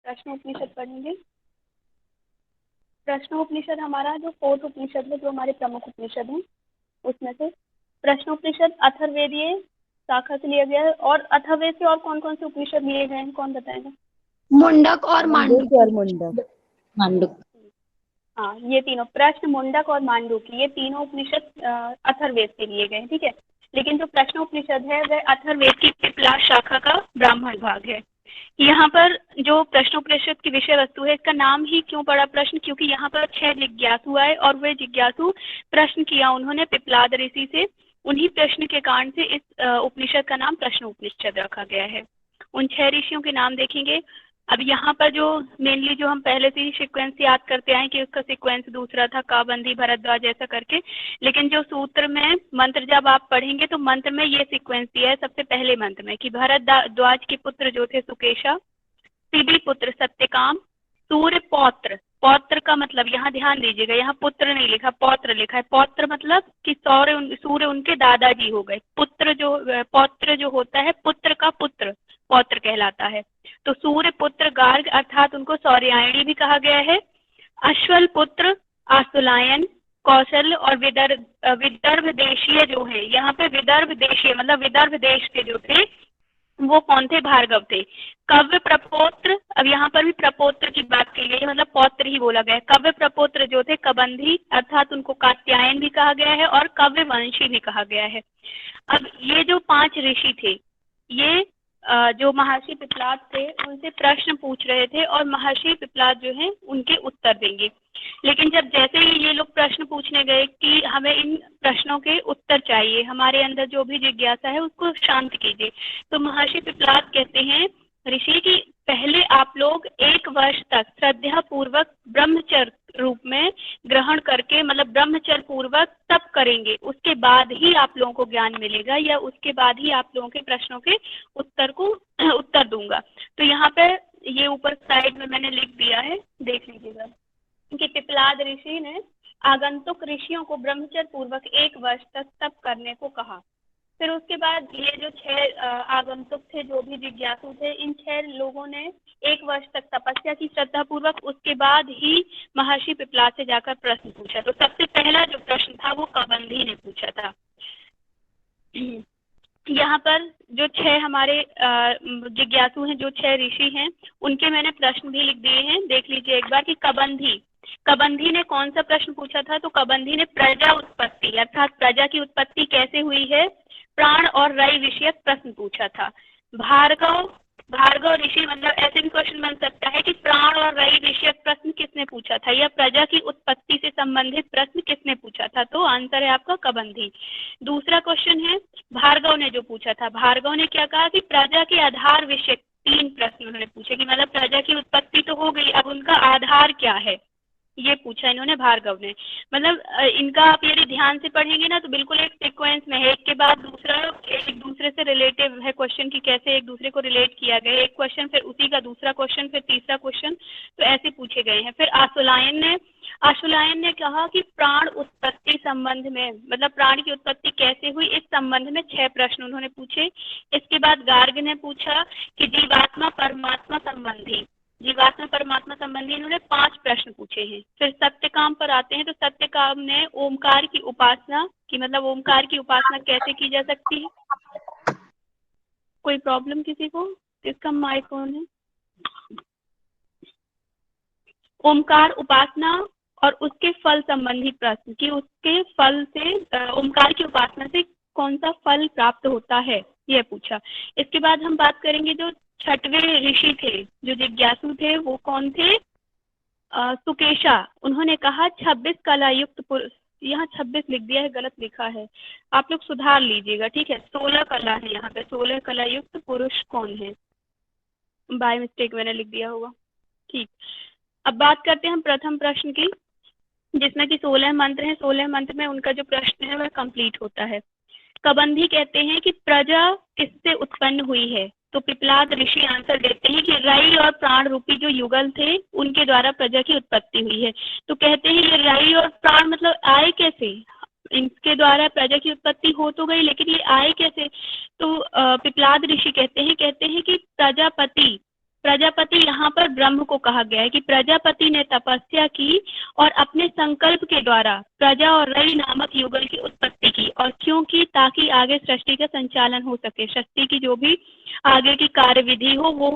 प्रश्नोपनिषद पढ़ेंगे। प्रश्नोपनिषद हमारा जो फोर्थ उपनिषद है, जो हमारे प्रमुख उपनिषद हैं, उसमें से प्रश्नोपनिषद अथर्ववेदीय शाखा से लिया गया है। और अथर्ववेद से और कौन कौन से उपनिषद लिए गए हैं, कौन बताएगा? मुंडक और मांडुक। हाँ, ये तीनों प्रश्न, मुंडक और मांडुक्य, ये तीनों उपनिषद अथर्ववेद से लिए गए हैं, ठीक है। लेकिन जो प्रश्नोपनिषद है वह अथर्ववेद की पिपला शाखा का ब्राह्मण भाग है। यहाँ पर जो प्रश्नोपनिषद की विषय वस्तु है, इसका नाम ही क्यों पड़ा प्रश्न, क्योंकि यहाँ पर 6 जिज्ञासु आए और वे जिज्ञासु प्रश्न किया उन्होंने पिपलाद ऋषि से। उन्हीं प्रश्न के कारण से इस उपनिषद का नाम प्रश्नोपनिषद रखा गया है। उन 6 ऋषियों के नाम देखेंगे। अब यहाँ पर जो मेनली जो हम पहले से ही सीक्वेंस याद करते आए कि उसका सीक्वेंस दूसरा था, काबंदी, भरद्वाज, ऐसा करके। लेकिन जो सूत्र में मंत्र जब आप पढ़ेंगे तो मंत्र में ये सीक्वेंस दिया है सबसे पहले मंत्र में कि भरद्वाज के पुत्र जो थे सुकेशा, सिबी पुत्र सत्यकाम, सूर्य पौत्र। पौत्र का मतलब यहाँ ध्यान दीजिएगा, यहाँ पुत्र नहीं लिखा, पौत्र लिखा है। पौत्र मतलब कि सूर्य उनके दादाजी हो गए। पुत्र जो पौत्र जो होता है, पुत्र का पुत्र पौत्र कहलाता है। तो सूर्य पुत्र गार्ग अर्थात उनको सौर्यायणी भी कहा गया है। अश्वल पुत्र आसुलायन, कौशल और विदर्भ देशीय जो है, यहाँ पे विदर्भ देशीय मतलब विदर्भ देश के जो थे वो कौन थे? भार्गव थे। कव्य प्रपोत्र, अब यहाँ पर भी प्रपोत्र की बात की गई है, मतलब पौत्र ही बोला गया है। कव्य प्रपोत्र जो थे कबंधी अर्थात उनको कात्यायन भी कहा गया है और कव्य वंशी भी कहा गया है। अब ये जो 5 ऋषि थे, ये जो महर्षि पिपलाद थे उनसे प्रश्न पूछ रहे थे और महर्षि पिपलाद जो है उनके उत्तर देंगे। लेकिन जब जैसे ही ये लोग प्रश्न पूछने गए कि हमें इन प्रश्नों के उत्तर चाहिए, हमारे अंदर जो भी जिज्ञासा है उसको शांत कीजिए, तो महर्षि पिपलाद कहते हैं ऋषि की पहले आप लोग 1 वर्ष तक श्रद्धा पूर्वक ब्रह्मचर्य रूप में ग्रहण करके, मतलब ब्रह्मचर्य पूर्वक तप करेंगे, उसके बाद ही आप लोगों को ज्ञान मिलेगा, या उसके बाद ही आप लोगों के प्रश्नों के उत्तर दूंगा। तो यहाँ पे ये ऊपर साइड में मैंने लिख दिया है, देख लीजिएगा कि पिपलाद ऋषि ने आगंतुक ऋषियों को ब्रह्मचर्य पूर्वक 1 वर्ष तक तप करने को कहा। फिर उसके बाद ये जो 6 आगंतुक थे, जो भी जिज्ञासु थे, इन 6 लोगों ने 1 वर्ष तक तपस्या की श्रद्धा पूर्वक, उसके बाद ही महर्षि पिपलाद से जाकर प्रश्न पूछा। तो सबसे पहला जो प्रश्न था वो कबंधी ने पूछा था। यहाँ पर जो 6 हमारे जिज्ञासु हैं, जो 6 ऋषि हैं, उनके मैंने प्रश्न भी लिख दिए हैं, देख लीजिए एक बार कि कबंधी ने कौन सा प्रश्न पूछा था? तो कबंधी ने प्रजा उत्पत्ति अर्थात प्रजा की उत्पत्ति कैसे हुई है, प्राण और रई विषयक प्रश्न पूछा था। भार्गव ऋषि, मतलब ऐसे भी क्वेश्चन बन सकता है कि प्राण और रई विषयक प्रश्न किसने पूछा था, या प्रजा की उत्पत्ति से संबंधित प्रश्न किसने पूछा था? तो आंसर है आपका कबंधी। दूसरा क्वेश्चन है भार्गव ने जो पूछा था, भार्गव ने क्या कहा कि प्रजा के आधार विषयक 3 प्रश्न उन्होंने पूछे कि मतलब प्रजा की उत्पत्ति तो हो गई, अब उनका आधार क्या है, ये पूछा इन्होंने भार्गव ने। मतलब इनका आप यदि ध्यान से पढ़ेंगे ना तो बिल्कुल एक सीक्वेंस में है, एक के बाद दूसरा, एक दूसरे से रिलेटिव है क्वेश्चन की कैसे एक दूसरे को रिलेट किया गया, एक क्वेश्चन फिर उसी का दूसरा क्वेश्चन फिर तीसरा क्वेश्चन, तो ऐसे पूछे गए हैं। फिर आशुलायन ने कहा कि प्राण उत्पत्ति संबंध में, मतलब प्राण की उत्पत्ति कैसे हुई, इस संबंध में 6 प्रश्न उन्होंने पूछे। इसके बाद गार्ग ने पूछा कि जीवात्मा परमात्मा संबंधी इन्होंने 5 प्रश्न पूछे हैं। फिर सत्यकाम पर आते हैं, तो सत्यकाम ने ओमकार की उपासना की, मतलब ओमकार की उपासना कैसे की जा सकती है। कोई प्रॉब्लम किसी को? किसका माइक ऑन है? ओमकार उपासना और उसके फल संबंधी प्रश्न कि उसके फल से, ओमकार की उपासना से कौन सा फल प्राप्त होता है, यह पूछा। इसके बाद हम बात करेंगे जो 6वें ऋषि थे, जो जिज्ञासु थे, वो कौन थे? सुकेशा। उन्होंने कहा 26 कला युक्त पुरुष, यहाँ 26 लिख दिया है, गलत लिखा है, आप लोग सुधार लीजिएगा, ठीक है। 16 कला है यहाँ पे, 16 कला युक्त पुरुष कौन है, बाय मिस्टेक मैंने लिख दिया होगा, ठीक। अब बात करते हैं हम प्रथम प्रश्न की, जिसमें कि 16 मंत्र हैं। 16 मंत्र में उनका जो प्रश्न है वह कंप्लीट होता है। कबंधी कहते हैं कि प्रजा किससे उत्पन्न हुई है, तो पिपलाद ऋषि आंसर देते हैं कि रई और प्राण रूपी जो युगल थे उनके द्वारा प्रजा की उत्पत्ति हुई है। तो कहते हैं ये रई और प्राण मतलब आए कैसे, इनके द्वारा प्रजा की उत्पत्ति हो तो गई, लेकिन ये आए कैसे? तो पिपलाद ऋषि कहते हैं कि प्रजापति यहाँ पर ब्रह्म को कहा गया है कि प्रजापति ने तपस्या की और अपने संकल्प के द्वारा प्रजा और रई नामक युगल की उत्पत्ति की। और क्यों की? ताकि आगे सृष्टि का संचालन हो सके, सृष्टि की जो भी आगे की कार्यविधि हो वो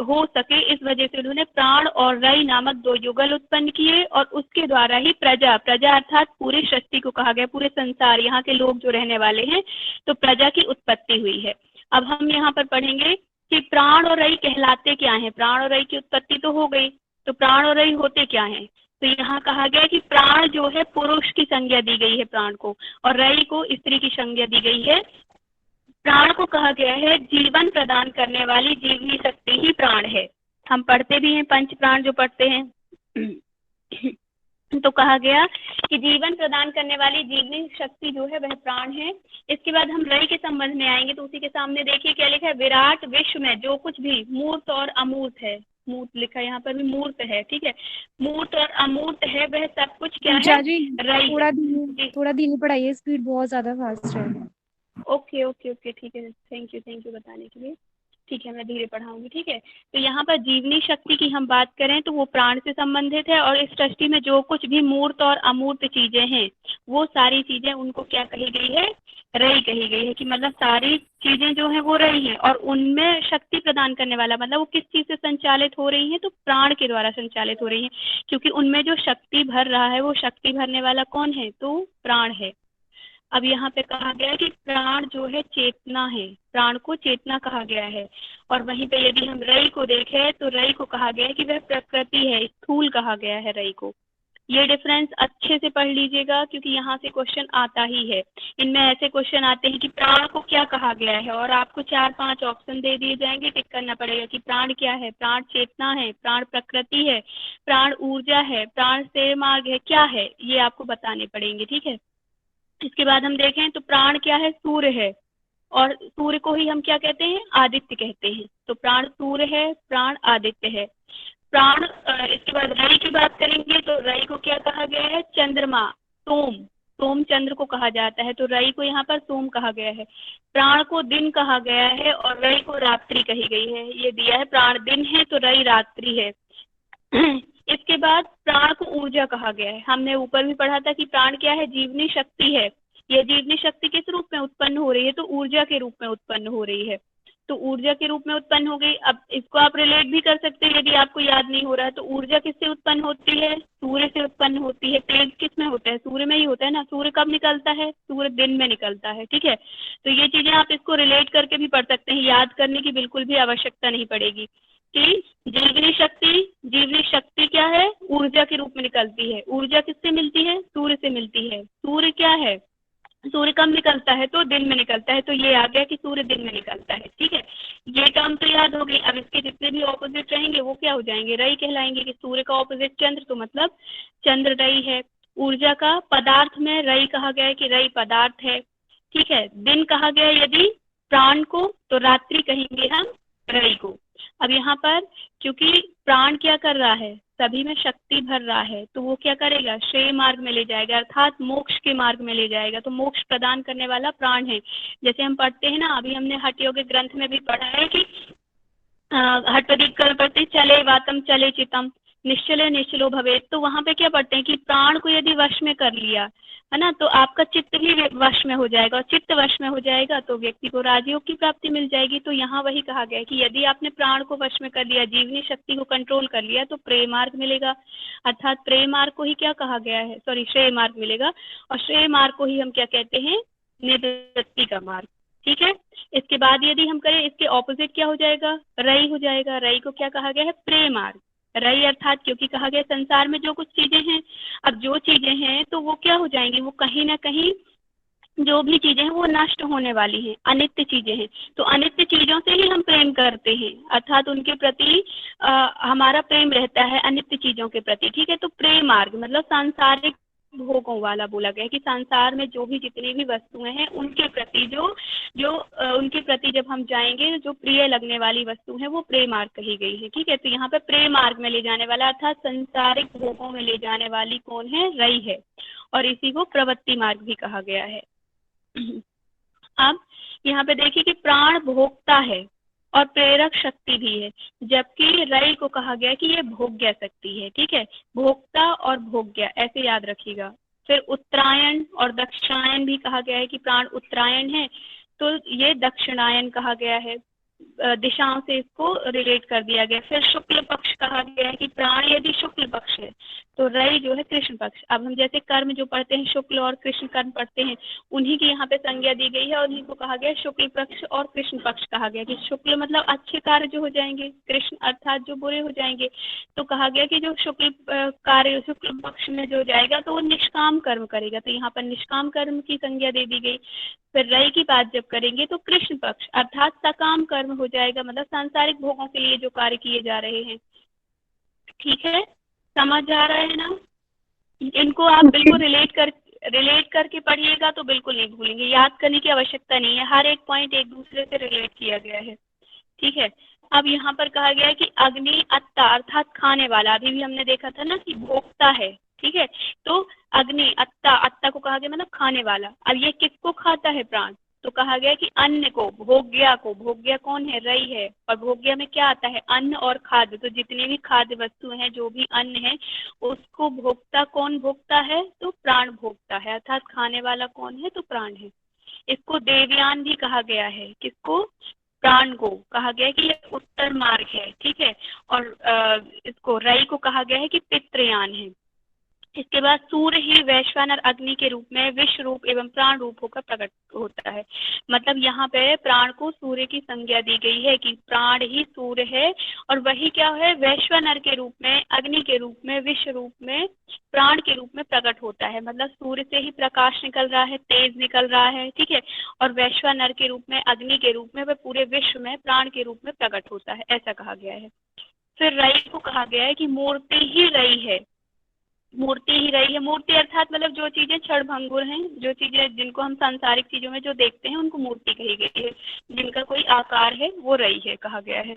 हो सके। इस वजह से उन्होंने प्राण और रई नामक 2 युगल उत्पन्न किए और उसके द्वारा ही प्रजा अर्थात पूरी सृष्टि को कहा गया, पूरे संसार, यहाँ के लोग जो रहने वाले हैं, तो प्रजा की उत्पत्ति हुई है। अब हम यहाँ पर पढ़ेंगे कि प्राण और रई कहलाते क्या हैं। प्राण और रई की उत्पत्ति तो हो गई, तो प्राण और रई होते क्या हैं? तो यहाँ कहा गया कि प्राण जो है पुरुष की संज्ञा दी गई है प्राण को, और रई को स्त्री की संज्ञा दी गई है। प्राण को कहा गया है जीवन प्रदान करने वाली जीवनी शक्ति ही प्राण है। हम पढ़ते भी हैं पंच प्राण जो पढ़ते हैं तो कहा गया कि जीवन प्रदान करने वाली जीवनी शक्ति जो है वह प्राण है। इसके बाद हम रई के संबंध में आएंगे, तो उसी के सामने देखिए क्या लिखा है, विराट विश्व में जो कुछ भी मूर्त और अमूर्त है, मूर्त लिखा है यहाँ पर भी, मूर्त है, ठीक है, मूर्त और अमूर्त है वह सब कुछ क्या है, रई। थोड़ा धीरे पढ़ाइए, स्पीड बहुत ज्यादा फास्ट है। ओके ओके ओके, ठीक है, थैंक यू बताने के लिए। ठीक है, मैं धीरे पढ़ाऊंगी, ठीक है। तो यहाँ पर जीवनी शक्ति की हम बात करें तो वो प्राण से संबंधित है, और इस सृष्टि में जो कुछ भी मूर्त और अमूर्त चीजें हैं वो सारी चीजें उनको क्या कही गई है, रई कही गई है। कि मतलब सारी चीजें जो है वो रई है, और उनमें शक्ति प्रदान करने वाला मतलब वो किस चीज से संचालित हो रही है, तो प्राण के द्वारा संचालित हो रही है। क्योंकि उनमें जो शक्ति भर रहा है वो शक्ति भरने वाला कौन है, तो प्राण है। अब यहाँ पे कहा गया है कि प्राण जो है चेतना है, प्राण को चेतना कहा गया है। और वहीं पे यदि हम रई को देखें तो रई को कहा गया है कि वह प्रकृति है, स्थूल कहा गया है रई को। ये डिफरेंस अच्छे से पढ़ लीजिएगा, क्योंकि यहाँ से क्वेश्चन आता ही है। इनमें ऐसे क्वेश्चन आते हैं कि प्राण को क्या कहा गया है, और आपको 4-5 ऑप्शन दे दिए जाएंगे, टिक करना पड़ेगा कि प्राण क्या है, प्राण चेतना है, प्राण प्रकृति है, प्राण ऊर्जा है, प्राण से मार्ग है, क्या है, ये आपको बताने पड़ेंगे, ठीक है। इसके बाद हम देखें तो प्राण क्या है, सूर्य है, और सूर्य को ही हम क्या कहते हैं, आदित्य कहते हैं। तो प्राण सूर्य है, प्राण आदित्य है। प्राण इसके बाद रई की बात करेंगे तो रई को क्या कहा गया है, चंद्रमा, सोम, सोम चंद्र को कहा जाता है, तो रई को यहाँ पर सोम कहा गया है। प्राण को दिन कहा गया है और रई को रात्रि कही गई है। ये दिया है, प्राण दिन है तो रई रात्रि है। इसके बाद प्राण को ऊर्जा कहा गया है। हमने ऊपर भी पढ़ा था कि प्राण क्या है, जीवनी शक्ति है। यह जीवनी शक्ति किस रूप में उत्पन्न हो रही है, तो ऊर्जा के रूप में उत्पन्न हो रही है। तो ऊर्जा के रूप में उत्पन्न हो गई। अब इसको आप रिलेट भी कर सकते हैं, यदि आपको याद नहीं हो रहा है तो ऊर्जा किससे उत्पन्न होती है, सूर्य से उत्पन्न होती है। तेज किस में होता है, सूर्य में ही होता है ना। सूर्य कब निकलता है, सूर्य दिन में निकलता है, ठीक है। तो ये चीजें आप इसको रिलेट करके भी पढ़ सकते हैं, याद करने की बिल्कुल भी आवश्यकता नहीं पड़ेगी। कि जीवनी शक्ति क्या है, ऊर्जा के रूप में निकलती है। ऊर्जा किससे मिलती है, सूर्य से मिलती है। सूर्य क्या है, सूर्य कब निकलता है, तो दिन में निकलता है। तो ये आ गया कि सूर्य दिन में निकलता है, ठीक है। ये टर्म तो याद हो गई। अब इसके जितने भी ऑपोजिट रहेंगे वो क्या हो जाएंगे, रई कहलाएंगे। कि सूर्य का ऑपोजिट चंद्र, तो मतलब चंद्र रई है। ऊर्जा का पदार्थ में रई कहा गया है कि रई पदार्थ है, ठीक है। दिन कहा गया यदि प्राण को, तो रात्रि कहेंगे हम रई को। अब यहाँ पर क्योंकि प्राण क्या कर रहा है, सभी में शक्ति भर रहा है, तो वो क्या करेगा, श्रेय मार्ग में ले जाएगा, अर्थात मोक्ष के मार्ग में ले जाएगा। तो मोक्ष प्रदान करने वाला प्राण है। जैसे हम पढ़ते हैं ना, अभी हमने हठ योग ग्रंथ में भी पढ़ा है कि हठपदी कल्पते चले वातम चले चितम निश्चले निश्चलो भवे। तो वहां पे क्या पढ़ते हैं कि प्राण को यदि वश में कर लिया है ना, तो आपका चित्त भी वश में हो जाएगा, और चित्त वश में हो जाएगा तो व्यक्ति को राजयोग की प्राप्ति मिल जाएगी। तो यहाँ वही कहा गया है कि यदि आपने प्राण को वश में कर लिया, जीवनी शक्ति को कंट्रोल कर लिया, तो प्रेम मार्ग मिलेगा। अर्थात प्रेम मार्ग को ही क्या कहा गया है, सॉरी, श्रेय मार्ग मिलेगा। और श्रेय मार्ग को ही हम क्या कहते हैं, निवृत्ति का मार्ग, ठीक है। इसके बाद यदि हम करें, इसके ऑपोजिट क्या हो जाएगा, रई हो जाएगा। रई को क्या कहा गया है, प्रेम मार्ग। रई अर्थात क्योंकि कहा गया संसार में जो कुछ चीजें हैं, अब जो चीजें हैं तो वो क्या हो जाएंगी, वो कहीं ना कहीं जो भी चीजें हैं वो नष्ट होने वाली हैं, अनित्य चीजें हैं। तो अनित्य चीजों से ही हम प्रेम करते हैं, अर्थात उनके प्रति हमारा प्रेम रहता है अनित्य चीजों के प्रति, ठीक है। तो प्रेम मार्ग मतलब सांसारिक भोगों वाला बोला गया कि संसार में जो भी जितनी भी वस्तुएं हैं उनके प्रति उनके प्रति जब हम जाएंगे, जो प्रिय लगने वाली वस्तु है वो प्रेम मार्ग कही गई है, ठीक है। तो यहाँ पे प्रेम मार्ग में ले जाने वाला अर्थात संसारिक भोगों में ले जाने वाली कौन है, रई है। और इसी को प्रवृत्ति मार्ग भी कहा गया है। अब यहाँ पे देखिए कि प्राण भोगता है, और प्रेरक शक्ति भी है। जबकि रई को कहा गया है कि ये भोग्य शक्ति है, ठीक है, भोक्ता और भोग्य, ऐसे याद रखिएगा। फिर उत्तरायण और दक्षिणायन भी कहा गया है कि प्राण उत्तरायण है, तो ये दक्षिणायन कहा गया है, दिशाओं से इसको रिलेट कर दिया गया। फिर शुक्ल पक्ष कहा गया है कि प्राण यदि शुक्ल पक्ष है तो रई जो है कृष्ण पक्ष। अब हम जैसे कर्म जो पढ़ते हैं, शुक्ल और कृष्ण कर्म पढ़ते हैं, उन्हीं की यहाँ पे संज्ञा दी गई है और उन्हीं को कहा गया शुक्ल पक्ष और कृष्ण पक्ष कहा गया कि शुक्ल मतलब अच्छे कार्य जो हो जाएंगे, कृष्ण अर्थात जो बुरे हो जाएंगे। तो कहा गया कि जो शुक्ल कार्य शुक्ल पक्ष में जो जाएगा तो वो निष्काम कर्म करेगा, तो यहाँ पर निष्काम कर्म की संज्ञा दे दी गई। फिर रई की बात जब करेंगे तो कृष्ण पक्ष अर्थात सकाम कर्म हो जाएगा, मतलब सांसारिक भोगों के लिए जो कार्य किए जा रहे हैं। ठीक है, समझ आ रहा है ना? इनको आप बिल्कुल रिलेट करके पढ़िएगा तो बिल्कुल नहीं भूलेंगे, याद करने की आवश्यकता नहीं है, हर एक पॉइंट एक दूसरे से रिलेट किया गया है। ठीक है, अब यहाँ पर कहा गया है कि अग्नि अत्ता अर्थात खाने वाला, अभी भी हमने देखा था ना कि भोक्ता है, ठीक है, तो अग्नि अत्ता, अत्ता को कहा गया मतलब खाने वाला। अब ये किसको खाता है? प्राण। तो कहा गया कि अन्न को, भोग्या को, भोग्या कौन है? रई है, और भोग्या में क्या आता है? अन्न और खाद्य, तो जितने भी खाद्य वस्तु हैं, जो भी अन्न है, उसको भोक्ता कौन भोगता है? तो प्राण भोगता है, अर्थात खाने वाला कौन है? तो प्राण है। इसको देवयान भी कहा गया है, किसको? प्राण को कहा गया है कि ये उत्तर मार्ग है, ठीक है, और इसको रई को कहा गया है कि पितृयान है। इसके बाद सूर्य ही वैश्वानर अग्नि के रूप में विश्व रूप एवं प्राण रूप होकर प्रकट होता है। मतलब यहाँ पे प्राण को सूर्य की संज्ञा दी गई है कि प्राण ही सूर्य है, और वही क्या है? वैश्वानर के रूप में, अग्नि के रूप में, विश्व रूप में, प्राण के रूप में प्रकट होता है। मतलब सूर्य से ही प्रकाश निकल रहा है, तेज निकल रहा है, ठीक है, और वैश्वानर के रूप में, अग्नि के रूप में, वह पूरे विश्व में प्राण के रूप में प्रकट होता है, ऐसा कहा गया है। फिर रई को कहा गया है कि मूर्ति ही रई है, मूर्ति ही रही है। मूर्ति अर्थात मतलब जो चीजें क्षणभंगुर हैं, जो चीजें जिनको हम सांसारिक चीजों में जो देखते हैं उनको मूर्ति कही गई है, जिनका कोई आकार है वो रई है कहा गया है।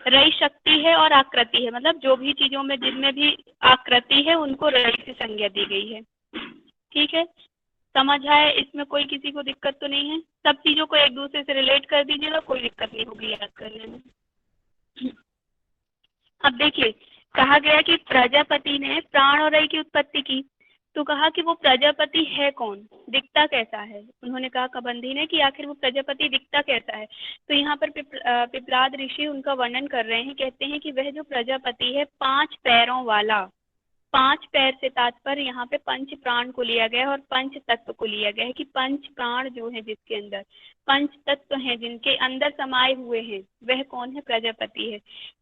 रई शक्ति है और आकृति है, मतलब जो भी चीजों में जिनमें भी आकृति है उनको रई से संज्ञा दी गई है। ठीक है, समझ आए? इसमें कोई किसी को दिक्कत तो नहीं है? सब चीजों को एक दूसरे से रिलेट कर दीजिएगा, कोई दिक्कत नहीं होगी याद करने में। अब देखिए, कहा गया कि प्रजापति ने प्राण और रई की उत्पत्ति की, तो कहा कि वो प्रजापति है कौन, दिखता कैसा है? उन्होंने कहा कबंधी ने कि आखिर वो प्रजापति दिखता कैसा है। तो यहाँ पर पिपलाद ऋषि उनका वर्णन कर रहे हैं, कहते हैं कि वह जो प्रजापति है 5 पैरों वाला, 5 पैर से तात्पर्य यहाँ पे पंच प्राण को लिया गया है और पंच तत्व को लिया गया है कि पंच प्राण जो है जिसके अंदर पंच तत्व हैं, जिनके अंदर समाये हुए हैं, वह कौन है? प्रजापति है।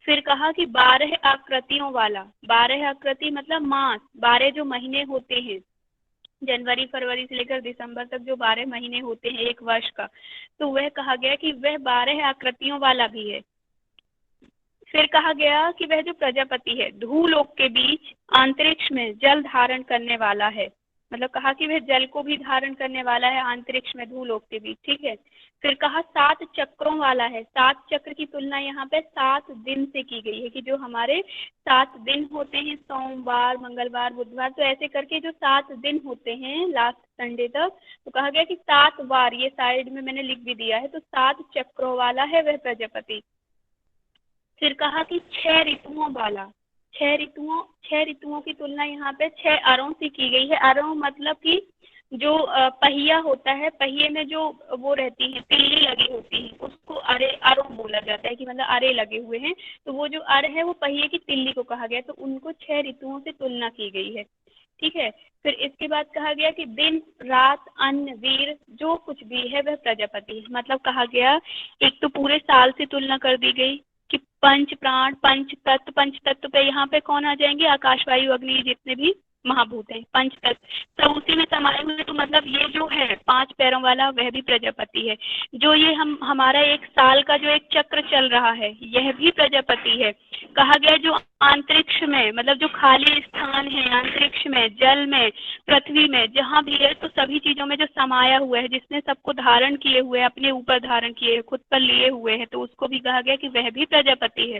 फिर कहा कि 12 आकृतियों वाला, 12 आकृति मतलब मास, 12 जो महीने होते हैं, जनवरी फरवरी से लेकर दिसंबर तक जो 12 महीने होते हैं एक वर्ष का, तो वह कहा गया कि वह 12 आकृतियों वाला भी है। फिर कहा गया कि वह जो प्रजापति है धूलोक के बीच अंतरिक्ष में जल धारण करने वाला है, मतलब कहा कि वह जल को भी धारण करने वाला है अंतरिक्ष में धूलोक के बीच, ठीक है। फिर कहा 7 चक्रों वाला है, 7 चक्र की तुलना यहाँ पे 7 दिन से की गई है कि जो हमारे 7 दिन होते हैं, सोमवार मंगलवार बुधवार, तो ऐसे करके जो 7 दिन होते हैं लास्ट संडे तक, तो कहा गया कि 7 बार, ये साइड में मैंने लिख भी दिया है, तो 7 चक्रों वाला है वह प्रजापति। फिर कहा कि 6 ऋतुओं वाला, 6 ऋतुओं की तुलना यहाँ पे 6 अरों से की गई है। अरों मतलब कि जो पहिया होता है, पहिए में जो वो रहती है तिल्ली लगी होती है, उसको अरे अरों बोला जाता है कि मतलब अरे लगे हुए हैं, तो वो जो अर है वो पहिए की तिल्ली को कहा गया, तो उनको 6 ऋतुओं से तुलना की गई है, ठीक है। फिर इसके बाद कहा गया कि दिन रात अन्न वीर जो कुछ भी है वह प्रजापति है, मतलब कहा गया एक तो पूरे साल से तुलना कर दी गई कि पंच प्राण पंच तत्व पे यहाँ पे कौन आ जाएंगे? आकाश वायु अग्नि जितने भी महाभूत हैं, पंच तत्व सब उसी में समाये हुए, तो मतलब ये जो है 5 पैरों वाला वह भी प्रजापति है। जो ये हमारा एक साल का जो एक चक्र चल रहा है यह भी प्रजापति है। कहा गया जो अंतरिक्ष में, मतलब जो खाली स्थान है अंतरिक्ष में, जल में, पृथ्वी में, जहाँ भी है, तो सभी चीजों में जो समाया हुआ है, जिसने सबको धारण किए हुए, अपने ऊपर धारण किए, खुद पर लिए हुए हैं, तो उसको भी कहा गया कि वह भी प्रजापति है।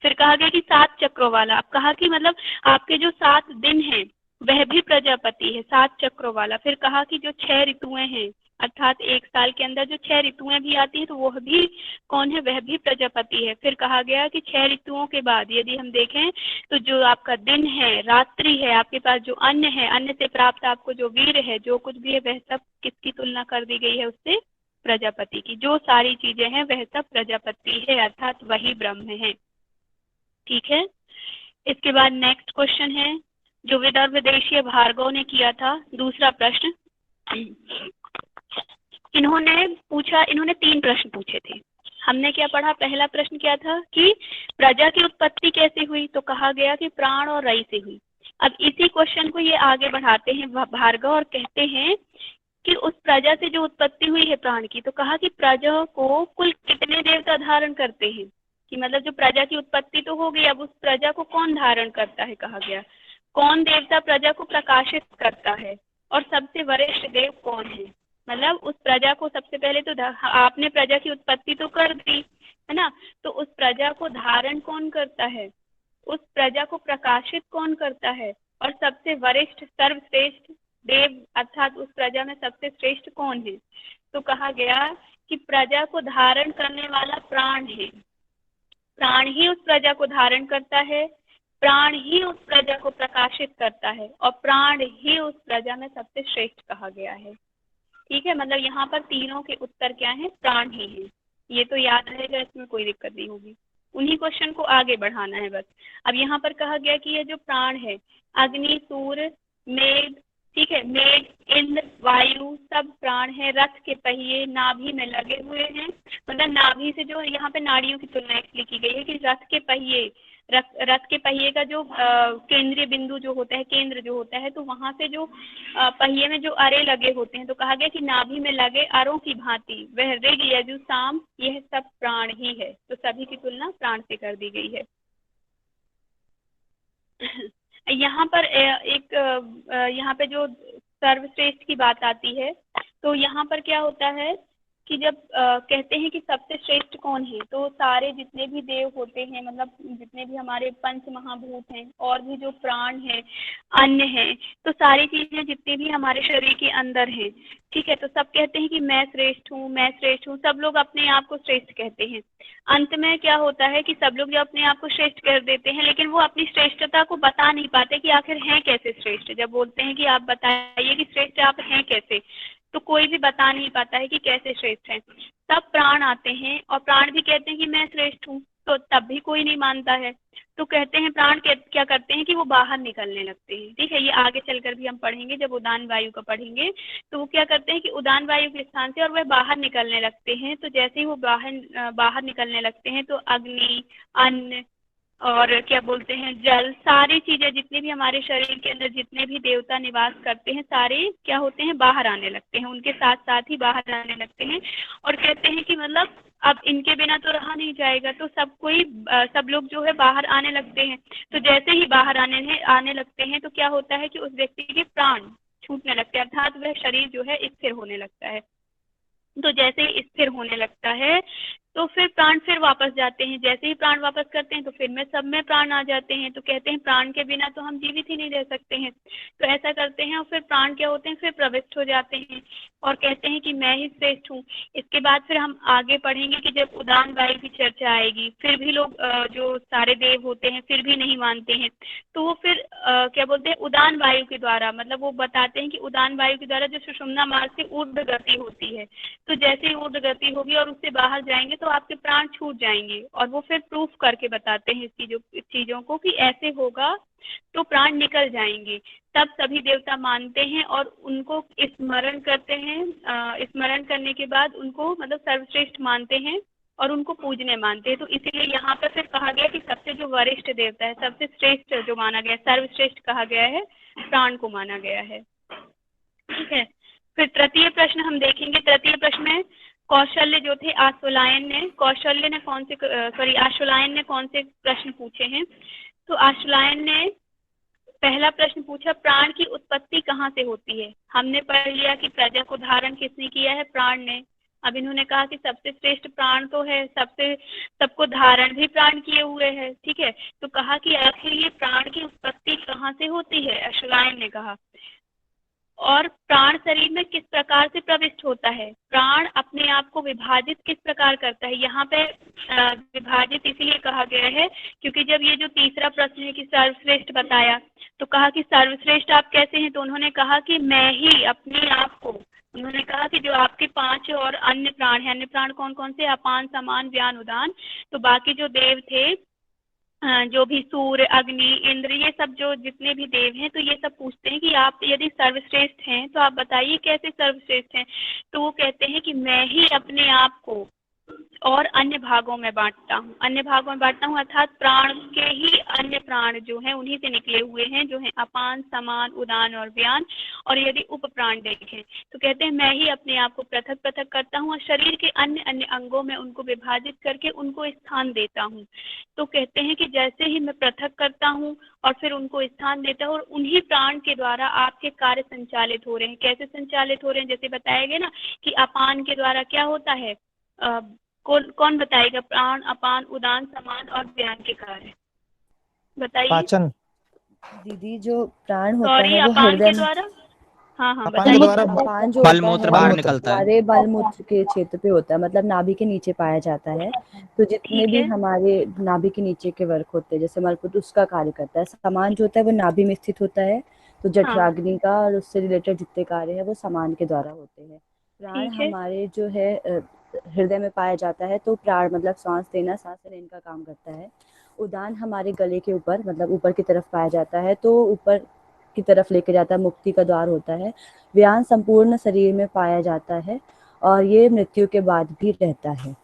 फिर कहा गया कि 7 चक्रों वाला, अब कहा कि मतलब आपके जो 7 दिन हैं वह भी प्रजापति है, 7 चक्रों वाला। फिर कहा कि जो 6 ऋतुएं हैं अर्थात एक साल के अंदर जो 6 ऋतुएं भी आती हैं तो वह भी कौन है, वह भी प्रजापति है। फिर कहा गया कि 6 ऋतुओं के बाद यदि हम देखें तो जो आपका दिन है, रात्रि है, आपके पास जो अन्न है, अन्न से प्राप्त आपको जो वीर है, जो कुछ भी है, वह सब किसकी तुलना कर दी गई है उससे, प्रजापति की। जो सारी चीजें हैं वह सब प्रजापति है, अर्थात वही ब्रह्म है। ठीक है, इसके बाद नेक्स्ट क्वेश्चन है जो विदर्भ देशीय भार्गव ने किया था, दूसरा प्रश्न। इन्होंने 3 प्रश्न पूछे थे। हमने क्या पढ़ा, पहला प्रश्न क्या था कि प्रजा की उत्पत्ति कैसे हुई, तो कहा गया कि प्राण और रई से हुई। अब इसी क्वेश्चन को ये आगे बढ़ाते हैं भार्गव और कहते हैं कि उस प्रजा से जो उत्पत्ति हुई है प्राण की, तो कहा कि प्रजा को कुल कितने देवता धारण करते हैं, कि मतलब जो प्रजा की उत्पत्ति तो हो गई, अब उस प्रजा को कौन धारण करता है, कहा गया कौन देवता प्रजा को प्रकाशित करता है और सबसे वरिष्ठ देव कौन है। मतलब उस प्रजा को सबसे पहले तो आपने प्रजा की उत्पत्ति तो कर दी है ना, तो उस प्रजा को धारण कौन करता है, उस प्रजा को प्रकाशित कौन करता है, और सबसे वरिष्ठ सर्वश्रेष्ठ देव अर्थात उस प्रजा में सबसे श्रेष्ठ कौन है। तो कहा गया कि प्रजा को धारण करने वाला प्राण है, प्राण ही उस प्रजा को धारण करता है, प्राण ही उस प्रजा को प्रकाशित करता है, और प्राण ही उस प्रजा में सबसे श्रेष्ठ कहा गया है। ठीक है, मतलब यहाँ पर तीनों के उत्तर क्या है, प्राण ही है। ये तो याद रहेगा, इसमें कोई दिक्कत नहीं होगी, उन्हीं क्वेश्चन को आगे बढ़ाना है बस। अब यहाँ पर कहा गया कि ये जो प्राण है, अग्नि, सूर्य, मेघ, ठीक है, मेघ, इंद्र, वायु सब प्राण है। रथ के पहिए नाभि में लगे हुए हैं, मतलब नाभि से जो यहाँ पे नाड़ियों की तुलना इसलिए की गई है कि रथ के पहिए, रथ के पहिए का जो केंद्रीय बिंदु जो होता है, केंद्र जो होता है, तो वहां से जो पहिए में जो अरे लगे होते हैं, तो कहा गया कि नाभि में लगे अरों की भांति वह ऋग यजु साम यह सब प्राण ही है। तो सभी की तुलना प्राण से कर दी गई है। यहाँ पर यहाँ पे जो सर्वश्रेष्ठ की बात आती है, तो यहाँ पर क्या होता है कि जब कहते हैं कि सबसे श्रेष्ठ कौन है, तो सारे जितने भी देव होते हैं, मतलब जितने भी हमारे पंच महाभूत हैं और भी जो प्राण है, अन्न है, तो सारी चीजें जितनी भी हमारे शरीर के अंदर हैं, ठीक है, तो सब कहते हैं कि मैं श्रेष्ठ हूँ, मैं श्रेष्ठ हूँ, सब लोग अपने आप को श्रेष्ठ कहते हैं। अंत में क्या होता है कि सब लोग जब अपने आप को श्रेष्ठ कर देते हैं, लेकिन वो अपनी श्रेष्ठता को बता नहीं पाते कि आखिर हैं कैसे श्रेष्ठ। जब बोलते हैं कि आप बताइए कि श्रेष्ठ आप हैं कैसे, तो कोई भी बता नहीं पाता है कि कैसे श्रेष्ठ है। तब प्राण आते हैं और प्राण भी कहते हैं कि मैं श्रेष्ठ हूँ, तो तब भी कोई नहीं मानता है। तो कहते हैं प्राण क्या करते हैं कि वो बाहर निकलने लगते हैं। ठीक है, ये आगे चलकर भी हम पढ़ेंगे, जब उदान वायु का पढ़ेंगे तो वो क्या करते हैं कि उदान वायु के स्थान से और वह बाहर निकलने लगते हैं। तो जैसे ही वो बाहर निकलने लगते हैं तो अग्नि, अन्न और क्या बोलते हैं जल, सारी चीजें जितनी भी हमारे शरीर के अंदर जितने भी देवता निवास करते हैं, सारे क्या होते हैं, बाहर आने लगते हैं, उनके साथ साथ ही बाहर आने लगते हैं। और कहते हैं कि मतलब अब इनके बिना तो रहा नहीं जाएगा, तो सब लोग जो है बाहर आने लगते हैं। तो जैसे ही बाहर आने लगते हैं तो क्या होता है कि उस व्यक्ति के प्राण छूटने लगते हैं, अर्थात वह शरीर जो है स्थिर होने लगता है। तो जैसे ही स्थिर होने लगता है तो फिर प्राण फिर वापस जाते हैं, जैसे ही प्राण वापस करते हैं तो फिर में सब में प्राण आ जाते हैं। तो कहते हैं प्राण के बिना तो हम जीवित ही नहीं रह सकते हैं। तो ऐसा करते हैं और फिर प्राण क्या होते हैं, फिर प्रविष्ट हो जाते हैं और कहते हैं कि मैं ही श्रेष्ठ हूँ। इसके बाद फिर हम आगे पढ़ेंगे कि जब उदान वायु की चर्चा आएगी, फिर भी लोग जो सारे देव होते हैं फिर भी नहीं मानते हैं। तो वो फिर क्या बोलते हैं, उदान वायु के द्वारा, मतलब वो बताते हैं कि उदान वायु के द्वारा जो सुषुम्ना मार्ग से ऊर्ध्व गति होती है, तो जैसे ही ऊर्ध्व गति होगी और उससे बाहर जाएंगे तो आपके प्राण छूट जाएंगे। और वो फिर प्रूफ करके बताते हैं इस चीजों को कि ऐसे होगा तो प्राण निकल जाएंगे। तब सभी देवता मानते हैं और उनको स्मरण करते हैं। स्मरण करने के बाद उनको मतलब सर्वश्रेष्ठ मानते हैं और उनको पूजने मानते हैं। तो इसीलिए यहाँ पर फिर कहा गया कि सबसे जो वरिष्ठ देवता है, सबसे श्रेष्ठ जो माना गया, सर्वश्रेष्ठ कहा गया है, प्राण को माना गया है। ठीक है, फिर तृतीय प्रश्न हम देखेंगे। तृतीय प्रश्न में कौशल्य जो थे, आश्वलायन ने कौन से प्रश्न पूछे हैं। तो आश्वलायन ने पहला प्रश्न पूछा, प्राण की उत्पत्ति कहाँ से होती है। हमने पढ़ लिया कि प्रजा को धारण किसने किया है, प्राण ने। अब इन्होंने कहा कि सबसे श्रेष्ठ प्राण तो है, सबको धारण भी प्राण किए हुए है। ठीक है, तो कहा कि आखिर ये प्राण की उत्पत्ति कहाँ से होती है, आश्वलायन ने कहा। और प्राण शरीर में किस प्रकार से प्रविष्ट होता है, प्राण अपने आप को विभाजित किस प्रकार करता है। यहाँ पे विभाजित इसीलिए कहा गया है क्योंकि जब ये जो तीसरा प्रश्न है कि सर्वश्रेष्ठ बताया, तो कहा कि सर्वश्रेष्ठ आप कैसे हैं, तो उन्होंने कहा कि मैं ही अपने आप को, उन्होंने कहा कि जो आपके 5 और अन्य प्राण हैं, अन्य प्राण कौन कौन से, अपान, समान, व्यान, उदान, तो बाकी जो देव थे, जो भी सूर्य, अग्नि, इंद्र, ये सब जो जितने भी देव हैं, तो ये सब पूछते हैं कि आप यदि सर्वश्रेष्ठ हैं तो आप बताइए कैसे सर्वश्रेष्ठ हैं। तो वो कहते हैं कि मैं ही अपने आप को और अन्य भागों में बांटता हूँ, अन्य भागों में बांटता हूँ अर्थात प्राण के ही अन्य प्राण जो हैं उन्हीं से निकले हुए हैं, जो हैं अपान, समान, उदान और व्यान। और यदि उप प्राण देखें तो कहते हैं मैं ही अपने आप को पृथक पृथक करता हूँ और शरीर के अन्य अन्य अंगों में उनको विभाजित करके उनको स्थान देता हूँ। तो कहते हैं कि जैसे ही मैं पृथक करता हूँ और फिर उनको स्थान देता हूँ और उन्हीं प्राण के द्वारा आपके कार्य संचालित हो रहे हैं। कैसे संचालित हो रहे हैं, जैसे बताया गया ना कि अपान के द्वारा क्या होता है, कौन बताएगा, प्राण, अपान, उदान, समान और व्यान के कार्य बताइए। पाचन। दीदी जो प्राण होता सॉरी, है वो अपान हृदय के में, द्वारा, हाँ हाँ अपान के बताइए। द्वारा अपान जो मल होता मूत्र है बाहर वो निकलता है। हमारे बल मूत्र के क्षेत्र पे होता है, मतलब नाभि के नीचे पाया जाता है। तो जितने ठीक भी है, हमारे नाभि के नीचे के वर्क होते हैं, जैसे मलपूत्र, उसका कार्य करता है। समान जो होता है वो नाभि में स्थित होता है, तो हाँ जठराग्नि का और उससे रिलेटेड जितने कार्य है वो समान के द्वारा होते हैं। प्राण ठीक है, हमारे जो है हृदय में पाया जाता है, तो प्राण मतलब सांस लेना, सांस लेना इनका काम करता है। उदान हमारे गले के ऊपर, मतलब ऊपर की तरफ पाया जाता है, तो ऊपर की तरफ लेके जाता है, मुक्ति का द्वार होता है। व्यान संपूर्ण शरीर में पाया जाता है और ये मृत्यु के बाद भी रहता है।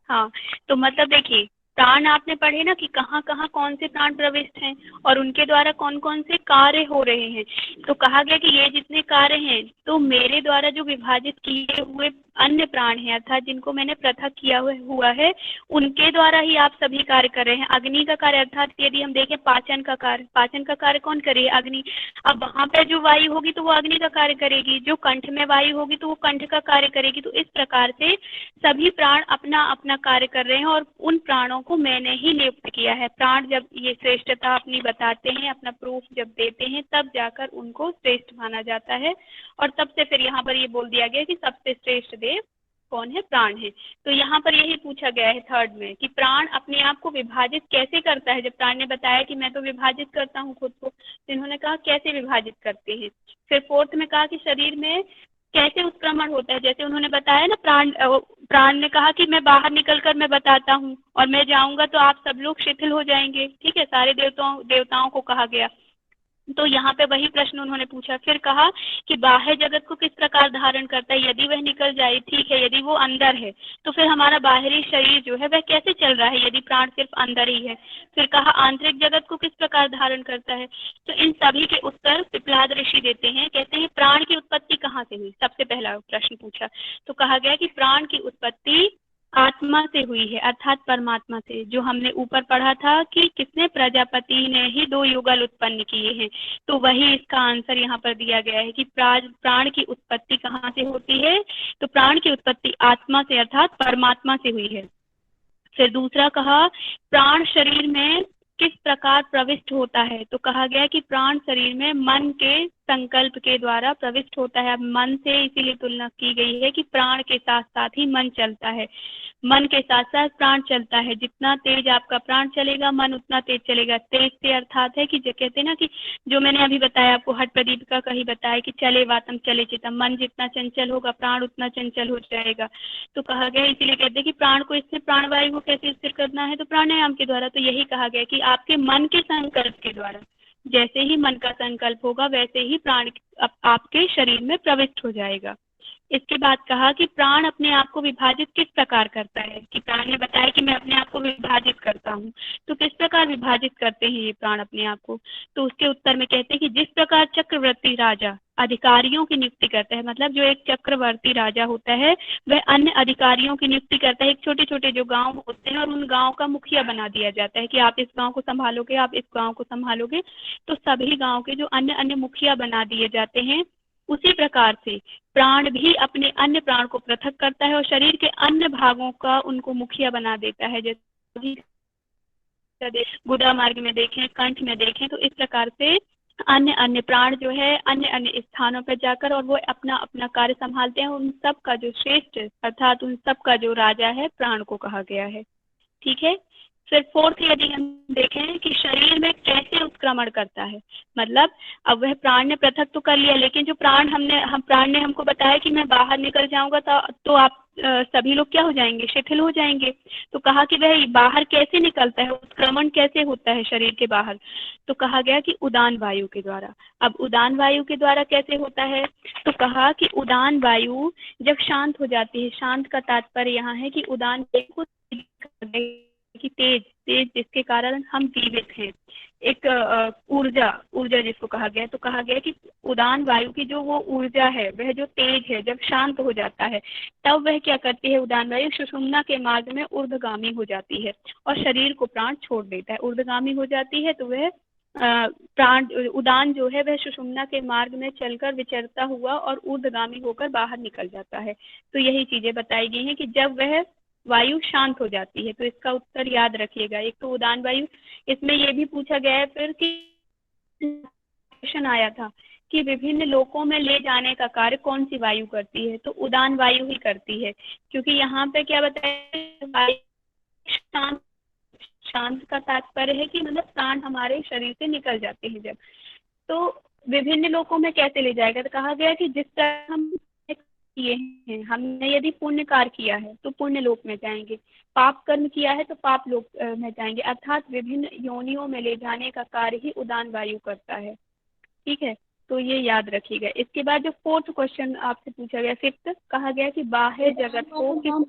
हाँ। तो मतलब देखिए, प्राण आपने पढ़े ना कि कहाँ कहाँ कौन से प्राण प्रविष्ट हैं और उनके द्वारा कौन कौन से कार्य हो रहे हैं। तो कहा गया कि ये जितने कार्य हैं तो मेरे द्वारा जो विभाजित किए हुए अन्य प्राण हैं, अर्थात जिनको मैंने पृथक किया हुआ है, उनके द्वारा ही आप सभी कार्य कर रहे हैं। अग्नि का कार्य, अर्थात यदि हम देखें पाचन का कार्य, पाचन का कार्य कौन करे, अग्नि। अब वहां पे जो वायु होगी तो वो अग्नि का कार्य करेगी, जो कंठ में वायु होगी तो वो कंठ का कार्य करेगी। तो इस प्रकार से सभी प्राण अपना अपना कार्य कर रहे हैं और उन प्राणों को मैंने ही नियुक्त किया है। प्राण जब ये श्रेष्ठता अपनी बताते हैं, अपना प्रूफ जब देते हैं, तब जाकर उनको श्रेष्ठ माना जाता है। और तब से फिर यहाँ पर ये बोल दिया गया कि सबसे श्रेष्ठ देव कौन है, प्राण है। तो यहाँ पर यही पूछा गया है थर्ड में कि प्राण अपने आप को विभाजित कैसे करता है। जब प्राण ने बताया कि मैं तो विभाजित करता हूँ खुद को, तो इन्होंने कहा कैसे विभाजित करते हैं। फिर फोर्थ में कहा कि शरीर में कैसे उत्क्रमण होता है। जैसे उन्होंने बताया ना, प्राण ने कहा कि मैं बाहर निकलकर मैं बताता हूँ और मैं जाऊंगा तो आप सब लोग शिथिल हो जाएंगे, ठीक है, सारे देवताओं को कहा गया। तो यहाँ पे वही प्रश्न उन्होंने पूछा। फिर कहा कि बाह्य जगत को किस प्रकार धारण करता है, यदि वह निकल जाए, ठीक है, यदि वो अंदर है तो फिर हमारा बाहरी शरीर जो है वह कैसे चल रहा है, यदि प्राण सिर्फ अंदर ही है। फिर कहा आंतरिक जगत को किस प्रकार धारण करता है। तो इन सभी के उत्तर पिपलाद ऋषि देते हैं। कहते हैं प्राण की उत्पत्ति कहाँ से हुई, सबसे पहला प्रश्न पूछा। तो कहा गया कि प्राण की उत्पत्ति आत्मा से हुई है, अर्थात परमात्मा से। जो हमने ऊपर पढ़ा था कि किसने, प्रजापति ने ही 2 युगल उत्पन्न किए हैं। तो वही इसका आंसर यहाँ पर दिया गया है कि प्राण की उत्पत्ति कहाँ से होती है। तो प्राण की उत्पत्ति आत्मा से अर्थात परमात्मा से हुई है। फिर दूसरा कहा प्राण शरीर में किस प्रकार प्रविष्ट होता है। तो कहा गया कि प्राण शरीर में मन के संकल्प के द्वारा प्रविष्ट होता है। अब मन से इसीलिए तुलना की गई है कि प्राण के साथ साथ ही मन चलता है, मन के साथ साथ प्राण चलता है। जितना तेज आपका प्राण चलेगा, मन उतना तेज चलेगा। तेज से अर्थात है कि जो कहते हैं ना कि जो मैंने अभी बताया आपको, हट प्रदीपिका का ही बताया कि चले वातम चले चितम, मन जितना चंचल होगा प्राण उतना चंचल हो जाएगा। तो कहा गया, इसीलिए कहते हैं कि प्राण को स्थिर, प्राणवायु को कैसे स्थिर करना है, तो प्राणायाम के द्वारा। तो यही कहा गया कि आपके मन के संकल्प के द्वारा, जैसे ही मन का संकल्प होगा वैसे ही प्राण आपके शरीर में प्रविष्ट हो जाएगा। इसके बाद कहा कि प्राण अपने आप को विभाजित किस प्रकार करता है। कि प्राण ने बताया कि मैं अपने आप को विभाजित करता हूँ, तो किस प्रकार विभाजित करते हैं ये प्राण अपने आप को। तो उसके उत्तर में कहते हैं कि जिस प्रकार चक्रवर्ती राजा अधिकारियों की नियुक्ति करता है, मतलब जो एक चक्रवर्ती राजा होता है वह अन्य अधिकारियों की नियुक्ति करता है। एक छोटे छोटे जो गांव होते हैं और उन गांव का मुखिया बना दिया जाता है कि आप इस गांव को संभालोगे, आप इस गांव को संभालोगे। तो सभी गांव के जो अन्य अन्य मुखिया बना दिए जाते हैं, उसी प्रकार से प्राण भी अपने अन्य प्राण को पृथक करता है और शरीर के अन्य भागों का उनको मुखिया बना देता है। जैसे गुदा मार्ग में देखें, कंठ में देखें, तो इस प्रकार से अन्य अन्य प्राण जो है अन्य अन्य स्थानों पर जाकर और वो अपना अपना कार्य संभालते हैं। उन सब का जो श्रेष्ठ अर्थात उन सब का जो राजा है प्राण को कहा गया है। ठीक है। फिर फोर्थ यदि हम देखें कि शरीर में कैसे उत्क्रमण करता है, मतलब अब वह प्राण ने पृथक तो कर लिया, लेकिन जो प्राण प्राण ने हमको बताया कि मैं बाहर निकल जाऊंगा तो आप सभी लोग क्या हो जाएंगे, शिथिल हो जाएंगे। तो कहा कि वह बाहर कैसे निकलता है, उत्क्रमण कैसे होता है शरीर के बाहर, तो कहा गया कि उदान वायु के द्वारा। अब उदान वायु के द्वारा कैसे होता है, तो कहा कि उदान वायु जब शांत हो जाती है, शांत का तात्पर्य यहाँ है कि उदान वायु को कि तेज तेज जिसके कारण हम जीवित हैं, एक ऊर्जा जिसको कहा गया है। तो कहा गया कि उदान वायु की जो वो ऊर्जा है, वह जो तेज है, जब शांत हो जाता है तब वह क्या करती है, उदान वायु सुषुम्ना के मार्ग में ऊर्ध्वगामी हो जाती है और शरीर को प्राण छोड़ देता है। ऊर्ध्वगामी हो जाती है तो वह प्राण उदान जो है वह सुषुम्ना के मार्ग में चलकर विचरता हुआ और ऊर्ध्वगामी होकर बाहर निकल जाता है। तो यही चीजें बताई गई हैं कि जब वह वायु शांत हो जाती है। तो इसका उत्तर याद रखिएगा, एक तो उदान वायु। इसमें यह भी पूछा गया है फिर कि क्वेश्चन आया था कि विभिन्न लोकों में ले जाने का कार्य कौन सी वायु करती है, तो उदान वायु ही करती है, क्योंकि यहाँ पे क्या बताया, वायु शांत शांत का तात्पर्य है कि मतलब प्राण हमारे शरीर से निकल जाते हैं जब, तो विभिन्न लोकों में कैसे ले जाएगा, तो कहा गया कि जिस तरह हम किए हैं, हमने यदि पुण्य कार्य किया है तो पुण्य लोक में जाएंगे, पाप कर्म किया है तो पाप लोक में जाएंगे, अर्थात विभिन्न योनियों में ले जाने का कार्य ही उदान वायु करता है। ठीक है, तो ये याद रखिएगा। इसके बाद जो फोर्थ क्वेश्चन आपसे पूछा गया, फिफ्थ, कहा गया कि बाह्य जगत को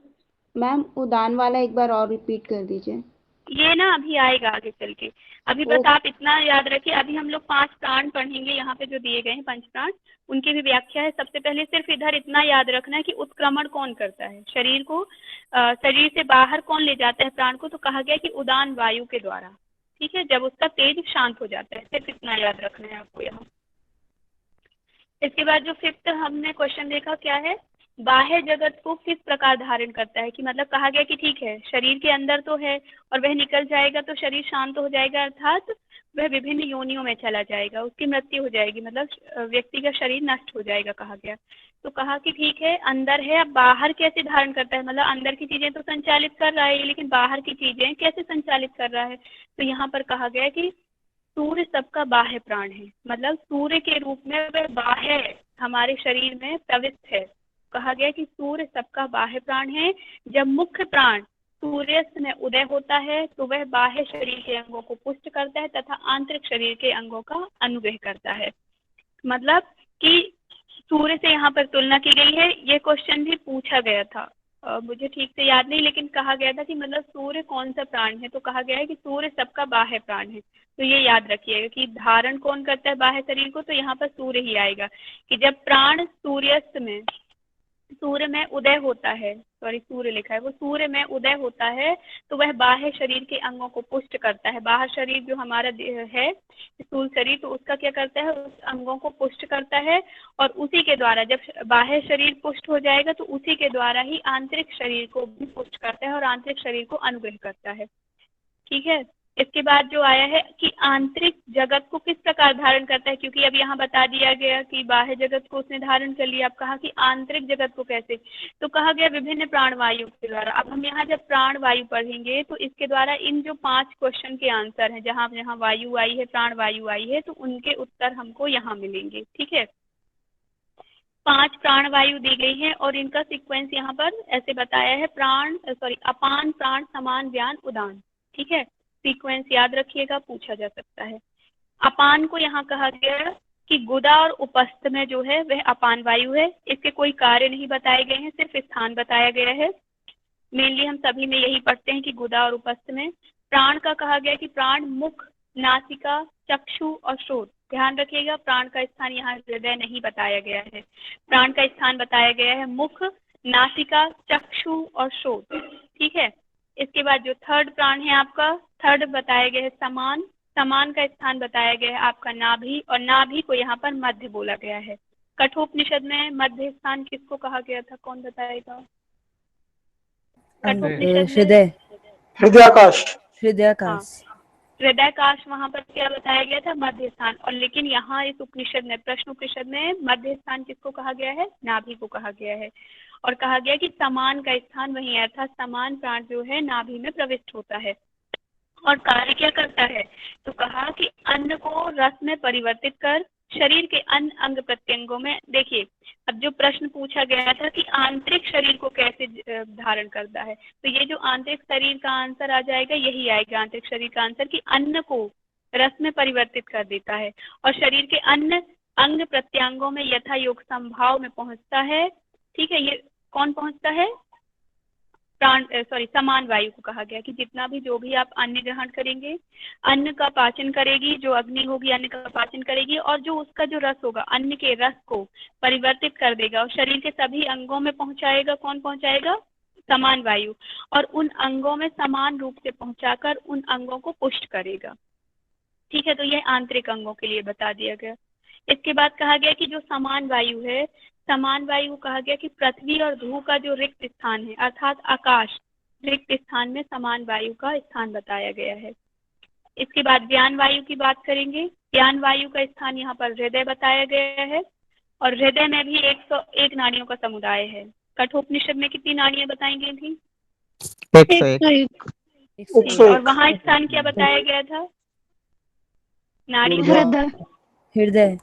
मैम उदान वाला एक बार और रिपीट कर दीजिए। ये ना अभी आएगा आगे चल के, अभी बस आप इतना याद रखिए। अभी हम लोग 5 प्राण पढ़ेंगे, यहाँ पे जो दिए गए हैं 5 प्राण, उनकी भी व्याख्या है। सबसे पहले सिर्फ इधर इतना याद रखना है कि उत्क्रमण कौन करता है, शरीर को शरीर से बाहर कौन ले जाता है प्राण को, तो कहा गया कि उदान वायु के द्वारा। ठीक है, जब उसका तेज शांत हो जाता है, सिर्फ इतना याद रखना है आपको यहाँ। इसके बाद जो फिफ्थ हमने क्वेश्चन देखा क्या है, बाह्य जगत को किस प्रकार धारण करता है, कि मतलब कहा गया कि ठीक है शरीर के अंदर तो है और वह निकल जाएगा तो शरीर शांत हो जाएगा, अर्थात वह विभिन्न योनियों में चला जाएगा, उसकी मृत्यु हो जाएगी, मतलब व्यक्ति का शरीर नष्ट हो जाएगा कहा गया। तो कहा कि ठीक है अंदर है, अब बाहर कैसे धारण करता है, मतलब अंदर की चीजें तो संचालित कर रहा है लेकिन बाहर की चीजें कैसे संचालित कर रहा है, तो यहाँ पर कहा गया कि सूर्य सबका बाह्य प्राण है, मतलब सूर्य के रूप में वह बाह्य हमारे शरीर में प्रविष्ट है। कहा गया कि सूर्य सबका बाह्य प्राण है। जब मुख्य प्राण सूर्यास्त में उदय होता है तो वह बाह्य शरीर के अंगों को पुष्ट करता है तथा आंतरिक शरीर के अंगों का अनुग्रह करता है। मतलब कि सूर्य से यहाँ पर तुलना की गई है। ये क्वेश्चन भी पूछा गया था, मुझे ठीक से याद नहीं, लेकिन कहा गया था कि मतलब सूर्य कौन सा प्राण है, तो कहा गया है कि सूर्य सबका बाह्य प्राण है। तो ये याद रखिएगा कि धारण कौन करता है बाह्य शरीर को, तो यहाँ पर सूर्य ही आएगा कि जब प्राण सूर्य में उदय होता है, सॉरी सूर्य लिखा है, वो सूर्य में उदय होता है तो वह बाह्य शरीर के अंगों को पुष्ट करता है। बाह्य शरीर जो हमारा है स्थूल शरीर, तो उसका क्या करता है, उस अंगों को पुष्ट करता है और उसी के द्वारा जब बाह्य शरीर पुष्ट हो जाएगा तो उसी के द्वारा ही आंतरिक शरीर को भी पुष्ट करता है और आंतरिक शरीर को अनुग्रह करता है। ठीक है, इसके बाद जो आया है कि आंतरिक जगत को किस प्रकार धारण करता है, क्योंकि अब यहाँ बता दिया गया कि बाह्य जगत को उसने धारण कर लिया, अब कहा कि आंतरिक जगत को कैसे, तो कहा गया विभिन्न प्राणवायु के द्वारा। अब हम यहाँ जब प्राणवायु पढ़ेंगे तो इसके द्वारा इन जो 5 क्वेश्चन के आंसर हैं, जहाँ जहाँ वायु आई है, प्राणवायु आई है, तो उनके उत्तर हमको यहाँ मिलेंगे। ठीक है, 5 प्राणवायु दी गई है और इनका सीक्वेंस यहाँ पर ऐसे बताया है, अपान, प्राण, समान, व्यान, उदान। ठीक है, सीक्वेंस याद रखिएगा, पूछा जा सकता है। अपान को यहाँ कहा गया कि गुदा और उपस्थ में जो है वह अपान वायु है। इसके कोई कार्य नहीं बताए गए हैं, सिर्फ स्थान बताया गया है। मेनली हम सभी में यही पढ़ते हैं कि गुदा और उपस्थ में। प्राण का कहा गया कि प्राण मुख, नासिका, चक्षु और श्रोत। ध्यान रखिएगा, प्राण का स्थान यहाँ हृदय नहीं बताया गया है, प्राण का स्थान बताया गया है मुख, नासिका, चक्षु और श्रोत। ठीक है, इसके बाद जो थर्ड प्राण है आपका, थर्ड बताया गया है समान। समान का स्थान बताया गया है आपका नाभि, और नाभि को यहाँ पर मध्य बोला गया है। कठोपनिषद में मध्य स्थान किसको कहा गया था, कौन बताएगा? कठोपनिषद हृदय, हृदयाकाश। हृदयाकाश। हृदयाकाश वहां पर क्या बताया गया था, मध्य स्थान। और लेकिन यहाँ इस उपनिषद में, प्रश्न उपनिषद में मध्य स्थान किसको कहा गया है, नाभि को कहा गया है। और कहा गया कि समान का स्थान वही है, अर्थात समान प्राण जो है नाभि में प्रविष्ट होता है। और कार्य क्या करता है, तो कहा कि अन्न को रस में परिवर्तित कर शरीर के अन्य अंग प्रत्यंगों में, देखिए अब जो प्रश्न पूछा गया था कि आंतरिक शरीर को कैसे धारण करता है, तो ये जो आंतरिक शरीर का आंसर आ जाएगा, यही आएगा आंतरिक शरीर का आंसर, कि अन्न को रस में परिवर्तित कर देता है और शरीर के अन्य अंग प्रत्यंगों में यथा योग संभाव में पहुंचता है। ठीक है, ये कौन पहुंचता है, प्राण समान वायु को कहा गया कि जितना भी जो भी आप अन्न ग्रहण करेंगे, अन्न का पाचन करेगी, जो अग्नि होगी अन्न का पाचन करेगी, और जो उसका जो रस होगा अन्न के रस को परिवर्तित कर देगा और शरीर के सभी अंगों में पहुंचाएगा। कौन पहुंचाएगा, समान वायु, और उन अंगों में समान रूप से पहुंचाकर उन अंगों को पुष्ट करेगा। ठीक है, तो यह आंतरिक अंगों के लिए बता दिया गया। इसके बाद कहा गया कि जो समान वायु है, समान वायु को कहा गया कि पृथ्वी और ध्रुव का जो रिक्त स्थान है, अर्थात आकाश रिक्त स्थान में समान वायु का स्थान बताया गया है। इसके बाद व्यान वायु की बात करेंगे। व्यान वायु का स्थान यहाँ पर हृदय बताया गया है, और हृदय में भी 101 नाड़ियों का समुदाय है। कठोपनिषद में कितनी नाड़ियां बताई गई थी, 101। ठीक है, और वहां स्थान क्या बताया गया था, नाड़ी हृदय। हृदय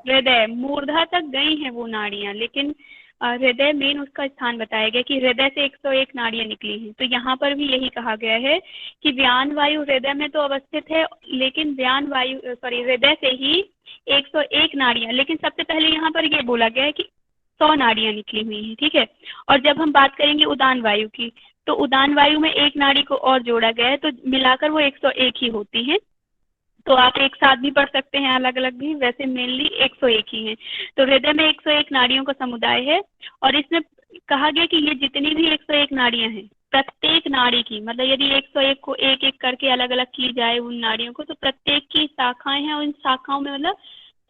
हृदय मूर्धा तक गई हैं वो नाड़ियां, लेकिन हृदय मेन उसका स्थान बताया गया कि हृदय से 101 नाड़ियां निकली हैं। तो यहाँ पर भी यही कहा गया है कि व्यान वायु हृदय में तो अवस्थित है, लेकिन व्यान वायु हृदय से ही 101 नाड़ियां, लेकिन सबसे पहले यहाँ पर ये बोला गया है कि 100 नाड़ियां निकली हुई हैं। ठीक है, और जब हम बात करेंगे उदान वायु की, तो उदान वायु में एक नाड़ी को और जोड़ा गया है, तो मिलाकर वो 101 ही होती है। तो आप एक साथ भी पढ़ सकते हैं, अलग अलग भी, वैसे मेनली 101 ही है। तो हृदय में 101 नाड़ियों का समुदाय है, और इसमें कहा गया कि ये जितनी भी 101 नाड़ियां हैं, प्रत्येक नाड़ी की, मतलब यदि 101 को एक एक करके अलग अलग की जाए उन नाड़ियों को, तो प्रत्येक की शाखाएं हैं, और इन शाखाओं में मतलब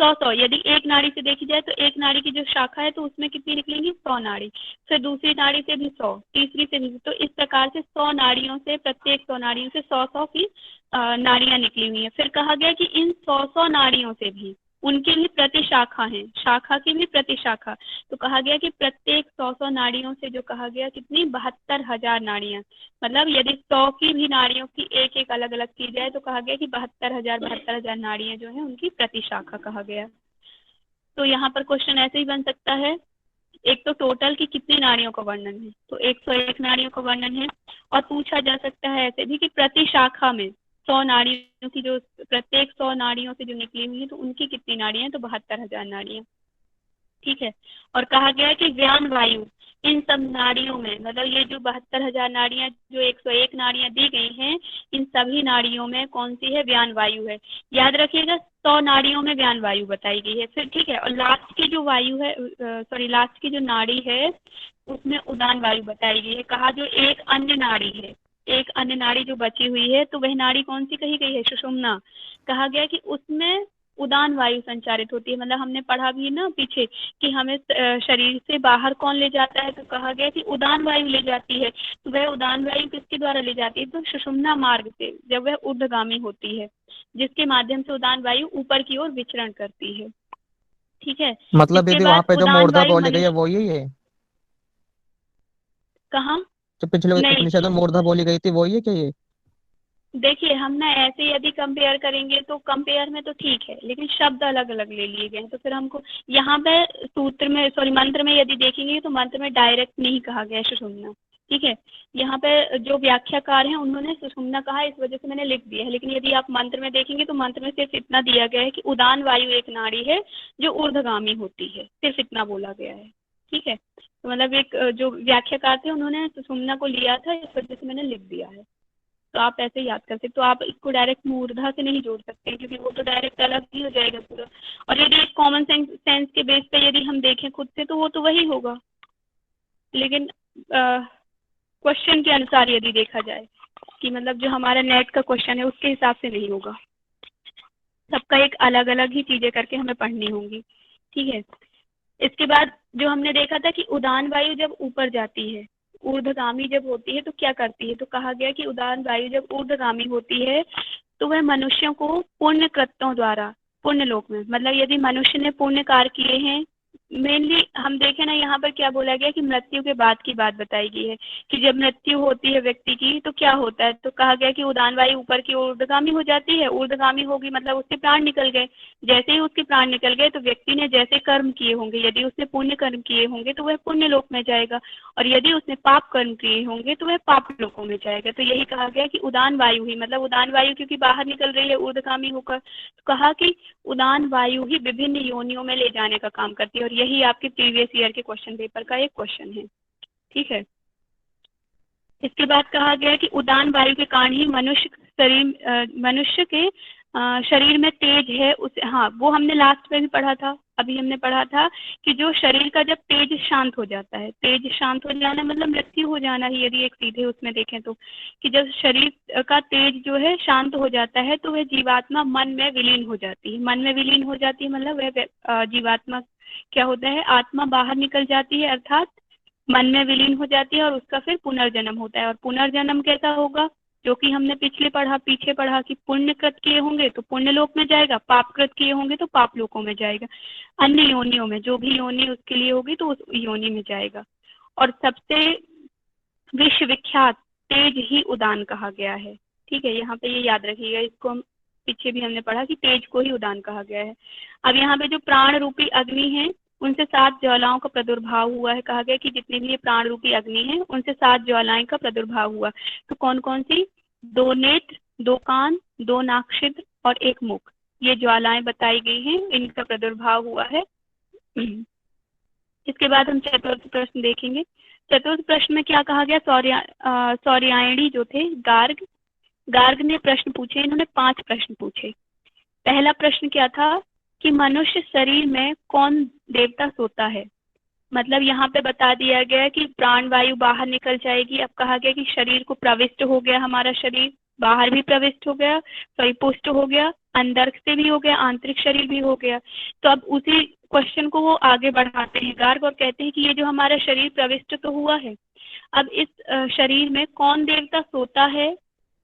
100 यदि एक नाड़ी से देखी जाए तो एक नाड़ी की जो शाखा है तो उसमें कितनी निकलेंगी, 100 नाड़ी, फिर दूसरी नाड़ी से भी 100, तीसरी से भी, तो इस प्रकार से 100 नाड़ियों से, प्रत्येक 100 नाड़ियों से 100 की नाड़ियां निकली हुई है। फिर कहा गया कि इन 100 नाड़ियों से भी उनकी भी प्रतिशाखा है, शाखा की भी प्रतिशाखा। तो कहा गया कि प्रत्येक 100 नाड़ियों से जो कहा गया कितनी 72,000 नाड़ियां, मतलब यदि 100 की भी नाड़ियों की एक एक अलग अलग की जाए तो कहा गया कि 72,000 नाड़ियां जो है उनकी प्रतिशाखा कहा गया। तो यहाँ पर क्वेश्चन ऐसे ही बन सकता है, एक तो टोटल की कितनी नाड़ियों का वर्णन है, तो 101 नाड़ियों का वर्णन है, और पूछा जा सकता है ऐसे भी कि प्रतिशाखा में 100 नाड़ियों की, जो प्रत्येक 100 नाड़ियों से जो निकली हुई है तो उनकी कितनी नाड़ियां, तो 72,000 नाड़ियां। ठीक है, और कहा गया है कि व्यान वायु इन सब नाड़ियों में, मतलब ये जो 72,000 नाड़ियां, जो 101 नाड़ियां दी गई हैं, इन सभी नाड़ियों में कौन सी है, व्यान वायु है। याद रखिएगा 100 नाड़ियों में व्यान वायु बताई गई है। फिर ठीक है, और लास्ट की जो वायु है, लास्ट की जो नाड़ी है उसमें उदान वायु बताई गई है। कहा जो एक अन्य नाड़ी है, एक अन्य नाड़ी जो बची हुई है, तो वह नाड़ी कौन सी कही गई है, सुषुम्ना। कहा गया कि उसमें उदान वायु संचारित होती है, मतलब हमने पढ़ा भी ना पीछे कि हमें शरीर से बाहर कौन ले जाता है, तो कहा गया कि उदान वायु ले जाती है। तो वह उदान वायु किसके द्वारा ले जाती है, तो सुषुम्ना मार्ग से, जब वह ऊर्ध्वगामी होती है, जिसके माध्यम से उदान वायु ऊपर की ओर विचरण करती है। ठीक है, मतलब इसके यदि वहां बाद पे जो उदान मूर्धा वायु बोली गई है मनुष्य, वो यही है, कहाँ, जो पिछले नहीं उपनिषद में मूर्धा बोली गई थी वो ही है क्या ये? देखिए हम ना ऐसे यदि कंपेयर करेंगे तो कंपेयर में तो ठीक है, लेकिन शब्द अलग अलग ले लिए गए हैं, तो फिर हमको यहाँ पे सूत्र में, मंत्र में यदि देखेंगे तो मंत्र में डायरेक्ट नहीं कहा गया सुषुम्ना। ठीक है, यहाँ पे जो व्याख्याकार हैं उन्होंने सुषुम्ना कहा, इस वजह से मैंने लिख दिया है, लेकिन यदि आप मंत्र में देखेंगे तो मंत्र में सिर्फ इतना दिया गया है कि उदान वायु एक नाड़ी है जो ऊर्ध्वगामी होती है, सिर्फ इतना बोला गया है। ठीक है, तो मतलब एक जो व्याख्याकार थे उन्होंने सुषुम्ना को लिया था, इस वजह से मैंने लिख दिया है। तो आप ऐसे याद कर सकते, तो आप इसको डायरेक्ट मूर्धा से नहीं जोड़ सकते, क्योंकि वो तो डायरेक्ट अलग ही हो जाएगा पूरा। और यदि एक कॉमन सेंस के बेस पे यदि हम देखें खुद से तो वो तो वही होगा, लेकिन क्वेश्चन के अनुसार यदि देखा जाए कि मतलब जो हमारा नेट का क्वेश्चन है उसके हिसाब से नहीं होगा, सबका एक अलग अलग ही चीजें करके हमें पढ़नी होंगी। ठीक है, इसके बाद जो हमने देखा था कि उदान वायु जब ऊपर जाती है, ऊर्ध्वगामी जब होती है तो क्या करती है, तो कहा गया कि उदान वायु जब ऊर्ध्वगामी होती है तो वह मनुष्यों को पुण्य कृत्यों द्वारा, पुण्य लोक में, मतलब यदि मनुष्य ने पुण्य कार्य किए हैं, मेनली हम देखें ना यहाँ पर क्या बोला गया कि मृत्यु के बाद की बात बताई गई है कि जब मृत्यु होती है व्यक्ति की तो क्या होता है, तो कहा गया कि उदान वायु ऊपर की ओर ऊर्ध्वगामी हो जाती है, ऊर्ध्वगामी होगी मतलब उसके प्राण निकल गए। जैसे ही उसके प्राण निकल गए तो व्यक्ति ने जैसे कर्म किए होंगे, यदि उसने पुण्य कर्म किए होंगे तो वह पुण्य लोक में जाएगा, और यदि उसने पाप कर्म किए होंगे तो वह पाप लोकों में जाएगा। तो यही कहा गया कि उदान वायु ही, मतलब उदान वायु क्योंकि बाहर निकल रही है ऊर्ध्वगामी होकर, तो कहा कि उदान वायु ही विभिन्न योनियों में ले जाने का काम करती है, और यही आपके प्रीवियस ईयर के क्वेश्चन पेपर का एक क्वेश्चन है। ठीक है, इसके बाद कहा गया कि उदान वायु के कारण ही मनुष्य के शरीर में तेज है, उसे, हाँ वो हमने लास्ट में भी पढ़ा था, अभी हमने पढ़ा था कि जो शरीर का जब तेज शांत हो जाता है, तेज शांत हो जाना मतलब मृत्यु हो जाना ही, यदि एक सीधे उसमें देखें तो, कि जब शरीर का तेज जो है शांत हो जाता है तो वह जीवात्मा मन में विलीन हो जाती है। मन में विलीन हो जाती है मतलब वह जीवात्मा क्या होता है, आत्मा बाहर निकल जाती है, अर्थात मन में विलीन हो जाती है, और उसका फिर पुनर्जन्म होता है। और पुनर्जन्म कैसा होगा, जो कि हमने पीछे पढ़ा कि पुण्य कृत किए होंगे तो पुण्य लोक में जाएगा, पाप कृत किए होंगे तो पाप लोकों में जाएगा, अन्य योनियों में जो भी योनि उसके लिए होगी तो उस योनि में जाएगा। और सबसे विश्वविख्यात तेज ही उदान कहा गया है। ठीक है, यहाँ पे ये याद रखिएगा, इसको हम पीछे भी हमने पढ़ा कि तेज को ही उदान कहा गया है। अब यहाँ पे जो प्राण रूपी अग्नि है उनसे 7 ज्वालाओं का प्रादुर्भाव हुआ है। कहा गया कि जितने भी ये प्राण रूपी अग्नि है उनसे 7 ज्वालाएं का प्रादुर्भाव हुआ। तो कौन कौन सी, 2 नेत्र, 2 कान, 2 नाक छिद्र और 1 मुख, ये ज्वालाएं बताई गई हैं, इनका प्रादुर्भाव हुआ है। इसके बाद हम चतुर्थ प्रश्न देखेंगे। चतुर्थ प्रश्न में क्या कहा गया, सौर्यायणी जो थे गार्ग ने प्रश्न पूछे, इन्होंने 5 प्रश्न पूछे। पहला प्रश्न क्या था कि मनुष्य शरीर में कौन देवता सोता है, मतलब यहाँ पे बता दिया गया कि प्राण वायु बाहर निकल जाएगी। अब कहा गया कि शरीर को प्रविष्ट हो गया, हमारा शरीर बाहर भी प्रविष्ट हो गया, परिपुष्ट हो गया, अंदर से भी हो गया, आंतरिक शरीर भी हो गया। तो अब उसी क्वेश्चन को वो आगे बढ़ाते हैं गार्ग और कहते हैं कि ये जो हमारा शरीर प्रविष्ट तो हुआ है, अब इस शरीर में कौन देवता सोता है,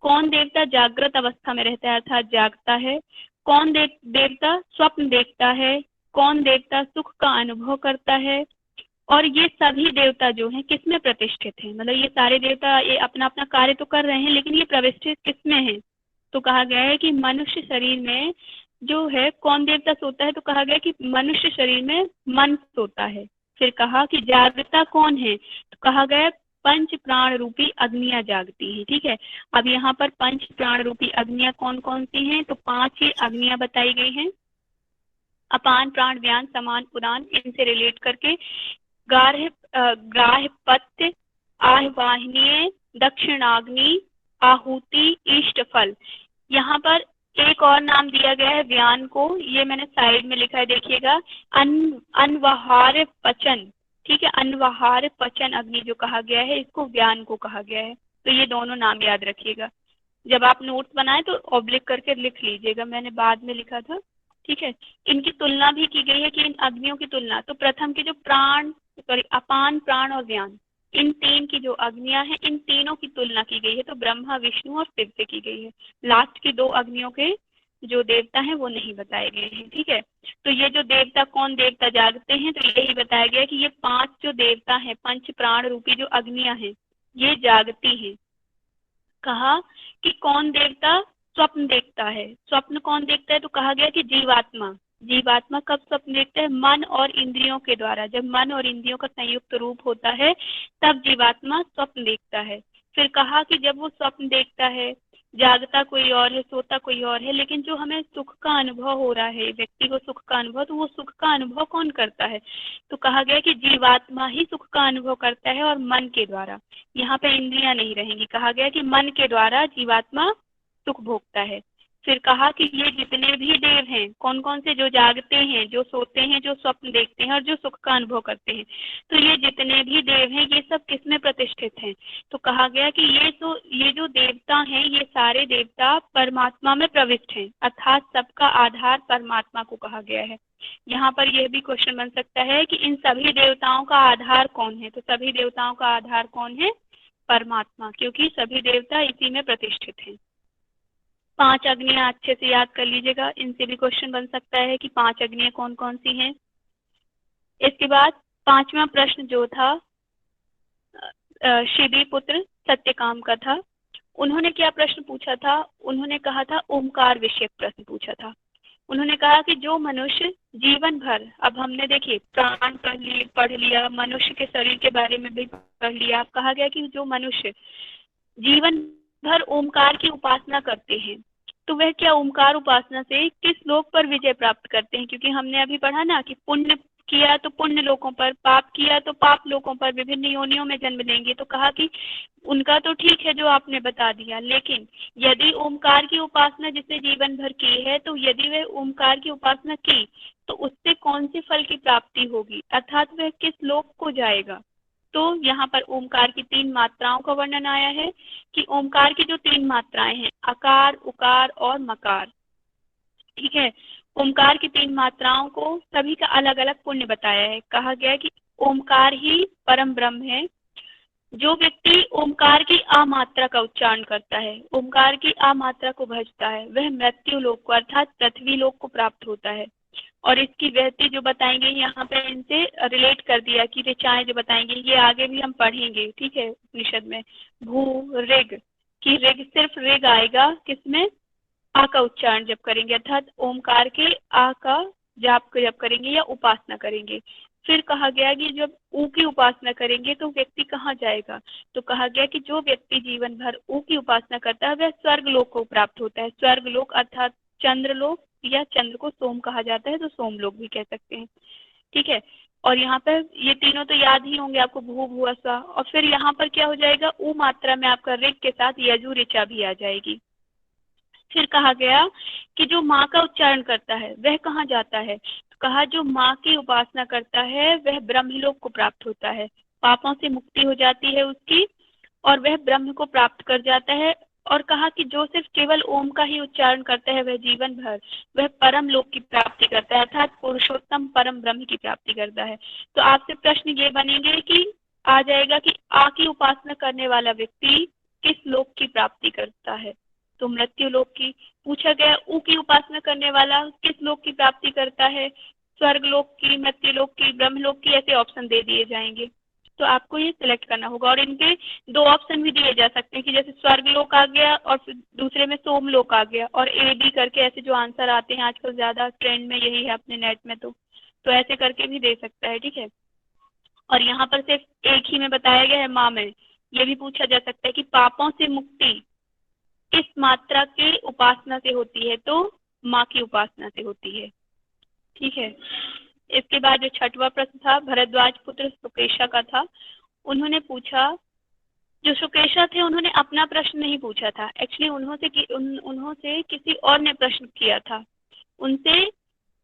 कौन देवता जागृत अवस्था में रहता है अर्थात जागता है, कौन देवता स्वप्न देखता है, कौन देवता सुख का अनुभव करता है, और ये सभी देवता जो हैं किसमें प्रतिष्ठित हैं, मतलब ये सारे देवता ये अपना अपना कार्य तो कर रहे हैं लेकिन ये प्रतिष्ठित किसमें हैं। तो कहा गया है कि मनुष्य शरीर में जो है कौन देवता सोता है, तो कहा गया कि मनुष्य शरीर में मन सोता है। फिर कहा कि जागता कौन है, तो कहा गया पंच प्राण रूपी अग्नियां जागती हैं। ठीक है, अब यहाँ पर पंच प्राण रूपी अग्नियां कौन कौन सी हैं, तो 5 ही अग्नियां बताई गई हैं, अपान प्राण व्यान समान उदान, इनसे रिलेट करके ग्राह्य पत्य, आहवाहिनीय, दक्षिणाग्नि, आहुति, इष्ट फल। यहाँ पर एक और नाम दिया गया है व्यान को, ये मैंने साइड में लिखा है देखिएगा, अनवहार्य पचन। ठीक है, अनवहार्य पचन अग्नि जो कहा गया है इसको व्यान को कहा गया है। तो ये दोनों नाम याद रखिएगा, जब आप नोट्स बनाए तो ऑब्लिक करके लिख लीजिएगा, मैंने बाद में लिखा था। ठीक है, इनकी तुलना भी की गई है कि इन अग्नियों की तुलना, तो प्रथम के जो अपान प्राण और व्यान, इन 3 की जो अग्नियां हैं इन तीनों की तुलना की गई है, तो ब्रह्मा विष्णु और शिव से की गई है। लास्ट की 2 अग्नियों के जो देवता हैं वो नहीं बताए गए हैं। ठीक है, तो ये जो देवता कौन देवता जागते हैं, तो यही बताया गया कि ये 5 जो देवता हैं, पंच प्राण रूपी जो अग्नियां हैं ये जागती हैं। कहा कि कौन देवता स्वप्न देखता है, स्वप्न कौन देखता है, तो कहा गया कि जीवात्मा। जीवात्मा कब स्वप्न देखता है, मन और इंद्रियों के द्वारा, जब मन और इंद्रियों का संयुक्त रूप होता है तब जीवात्मा स्वप्न देखता है। फिर कहा कि जब वो स्वप्न देखता है, जागता कोई और है, सोता कोई और है, लेकिन जो हमें सुख का अनुभव हो रहा है, व्यक्ति को सुख का अनुभव, तो वो सुख का अनुभव कौन करता है, तो कहा गया कि जीवात्मा ही सुख का अनुभव करता है और मन के द्वारा, यहाँ पे इंद्रियां नहीं रहेंगी। कहा गया कि मन के द्वारा जीवात्मा सुख भोगता है। फिर कहा कि ये जितने भी देव हैं कौन कौन से, जो जागते हैं, जो सोते हैं, जो स्वप्न देखते हैं और जो सुख का अनुभव करते हैं, तो ये जितने भी देव हैं ये सब किसमें प्रतिष्ठित हैं, तो कहा गया कि ये जो देवता हैं ये सारे देवता परमात्मा में प्रविष्ट हैं, अर्थात सबका आधार परमात्मा को कहा गया है। यहाँ पर यह भी क्वेश्चन बन सकता है कि इन सभी देवताओं का आधार कौन है, तो सभी देवताओं का आधार कौन है, परमात्मा, क्योंकि सभी देवता इसी में प्रतिष्ठित हैं। 5 अग्नियां अच्छे से याद कर लीजिएगा, इनसे भी क्वेश्चन बन सकता है कि 5 अग्नियां कौन कौन सी हैं। इसके बाद 5वां प्रश्न जो था शिबी पुत्र सत्यकाम का था। उन्होंने क्या प्रश्न पूछा था? उन्होंने कहा था ओमकार विषयक प्रश्न पूछा था। उन्होंने कहा कि जो मनुष्य जीवन भर, अब हमने देखिए प्राण पढ़ लिया, मनुष्य के शरीर के बारे में भी पढ़ लिया। अब कहा गया कि जो मनुष्य जीवन भर ओमकार की उपासना करते हैं तो वह क्या ओमकार उपासना से किस लोक पर विजय प्राप्त करते हैं? क्योंकि हमने अभी पढ़ा ना कि पुण्य किया तो पुण्य लोकों पर, पाप किया तो पाप लोकों पर, विभिन्न योनियों में जन्म लेंगे। तो कहा कि उनका तो ठीक है जो आपने बता दिया, लेकिन यदि ओमकार की उपासना जिसने जीवन भर की है तो यदि वह ओमकार की उपासना की तो उससे कौन से फल की प्राप्ति होगी, अर्थात वह किस लोक को जाएगा। तो यहाँ पर ओमकार की 3 मात्राओं का वर्णन आया है कि ओमकार की जो 3 मात्राएं हैं, अकार, उकार और मकार, ठीक है, ओमकार की 3 मात्राओं को सभी का अलग अलग पुण्य बताया है। कहा गया कि ओमकार ही परम ब्रह्म है। जो व्यक्ति ओमकार की आ मात्रा का उच्चारण करता है, ओमकार की आ मात्रा को भजता है, वह मृत्यु लोक को अर्थात पृथ्वी लोक को प्राप्त होता है। और इसकी व्यक्ति जो बताएंगे यहाँ पे इनसे रिलेट कर दिया कि ऋचाएं जो बताएंगे ये आगे भी हम पढ़ेंगे, ठीक है, उपनिषद में। भू ऋग की ऋग, सिर्फ ऋग आएगा किसमें? आ का उच्चारण जब करेंगे, अर्थात ओमकार के आ का जाप जब करेंगे या उपासना करेंगे। फिर कहा गया कि जब ऊ की उपासना करेंगे तो व्यक्ति कहाँ जाएगा? तो कहा गया कि जो व्यक्ति जीवन भर ऊ की उपासना करता है वह स्वर्ग लोक को प्राप्त होता है। स्वर्ग लोक अर्थात चंद्रलोक, या चंद्र को सोम कहा जाता है तो सोमलोक भी कह सकते हैं, ठीक है। और यहाँ पर ये तीनों तो याद ही होंगे आपको, भू भुआ स्वा। और फिर यहाँ पर क्या हो जाएगा? ऊ मात्रा में आपका ऋग के साथ यजु ऋचा भी आ जाएगी। फिर कहा गया कि जो माँ का उच्चारण करता है वह कहाँ जाता है? तो कहा जो माँ की उपासना करता है वह ब्रह्मलोक को प्राप्त होता है, पापों से मुक्ति हो जाती है उसकी और वह ब्रह्म को प्राप्त कर जाता है। और कहा कि जो सिर्फ केवल ओम का ही उच्चारण करता है वह जीवन भर वह परम लोक की प्राप्ति करता है, अर्थात पुरुषोत्तम परम ब्रह्म की प्राप्ति करता है। तो आपसे प्रश्न ये बनेंगे कि आ जाएगा कि आ की उपासना करने वाला व्यक्ति किस लोक की प्राप्ति करता है? तो मृत्यु लोक की। पूछा गया ऊ की उपासना करने वाला किस लोक की प्राप्ति करता है? स्वर्ग लोक की, मृत्यु लोक की, ब्रह्मलोक की, ऐसे ऑप्शन दे दिए जाएंगे। तो आपको ये सिलेक्ट करना होगा। और इनके 2 ऑप्शन भी दिए जा सकते हैं कि जैसे स्वर्ग लोक आ गया और फिर दूसरे में सोम लोक आ गया, और ए बी करके ऐसे जो आंसर आते हैं आजकल ज्यादा ट्रेंड में यही है अपने नेट में, तो ऐसे करके भी दे सकता है, ठीक है। और यहाँ पर सिर्फ एक ही में बताया गया है माँ में। ये भी पूछा जा सकता है कि पापों से मुक्ति किस मात्रा के उपासना से होती है? तो माँ की उपासना से होती है, ठीक है। इसके बाद जो 6वां प्रश्न था भरद्वाज पुत्र सुकेशा का था। उन्होंने पूछा, जो सुकेशा थे उन्होंने अपना प्रश्न नहीं पूछा था, एक्चुअली उन्होंने किसी और ने प्रश्न किया था। उनसे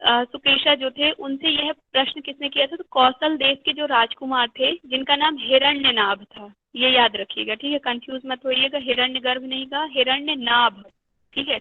सुकेशा जो थे उनसे यह प्रश्न किसने किया था? तो कौशल देश के जो राजकुमार थे जिनका नाम हिरण्यनाभ था, ये याद रखिएगा, ठीक है, कंफ्यूज मत होइएगा। हिरण्यगर्भ नहीं कहा, हिरण्यनाभ, ठीक है।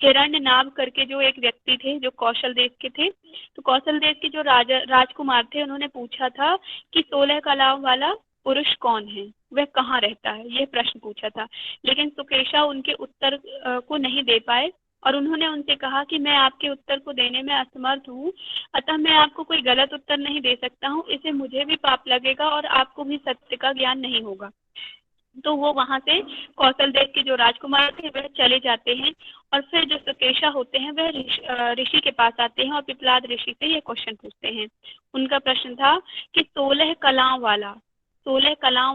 हिरण्यनाभ करके जो एक व्यक्ति थे जो कौशल देश के थे, तो कौशल देश के जो राजकुमार थे उन्होंने पूछा था कि 16 कलाओं वाला पुरुष कौन है, वह कहाँ रहता है, यह प्रश्न पूछा था। लेकिन सुकेशा उनके उत्तर को नहीं दे पाए और उन्होंने उनसे कहा कि मैं आपके उत्तर को देने में असमर्थ हूँ, अतः मैं आपको कोई गलत उत्तर नहीं दे सकता हूँ, इससे मुझे भी पाप लगेगा और आपको भी सत्य का ज्ञान नहीं होगा। तो वो वहां से कौशल देश के जो राजकुमार थे वह चले जाते हैं और फिर जो सुकेशा होते हैं वह ऋषि के पास आते हैं और पिपलाद ऋषि से ये क्वेश्चन पूछते हैं। उनका प्रश्न था कि 16 कलाओं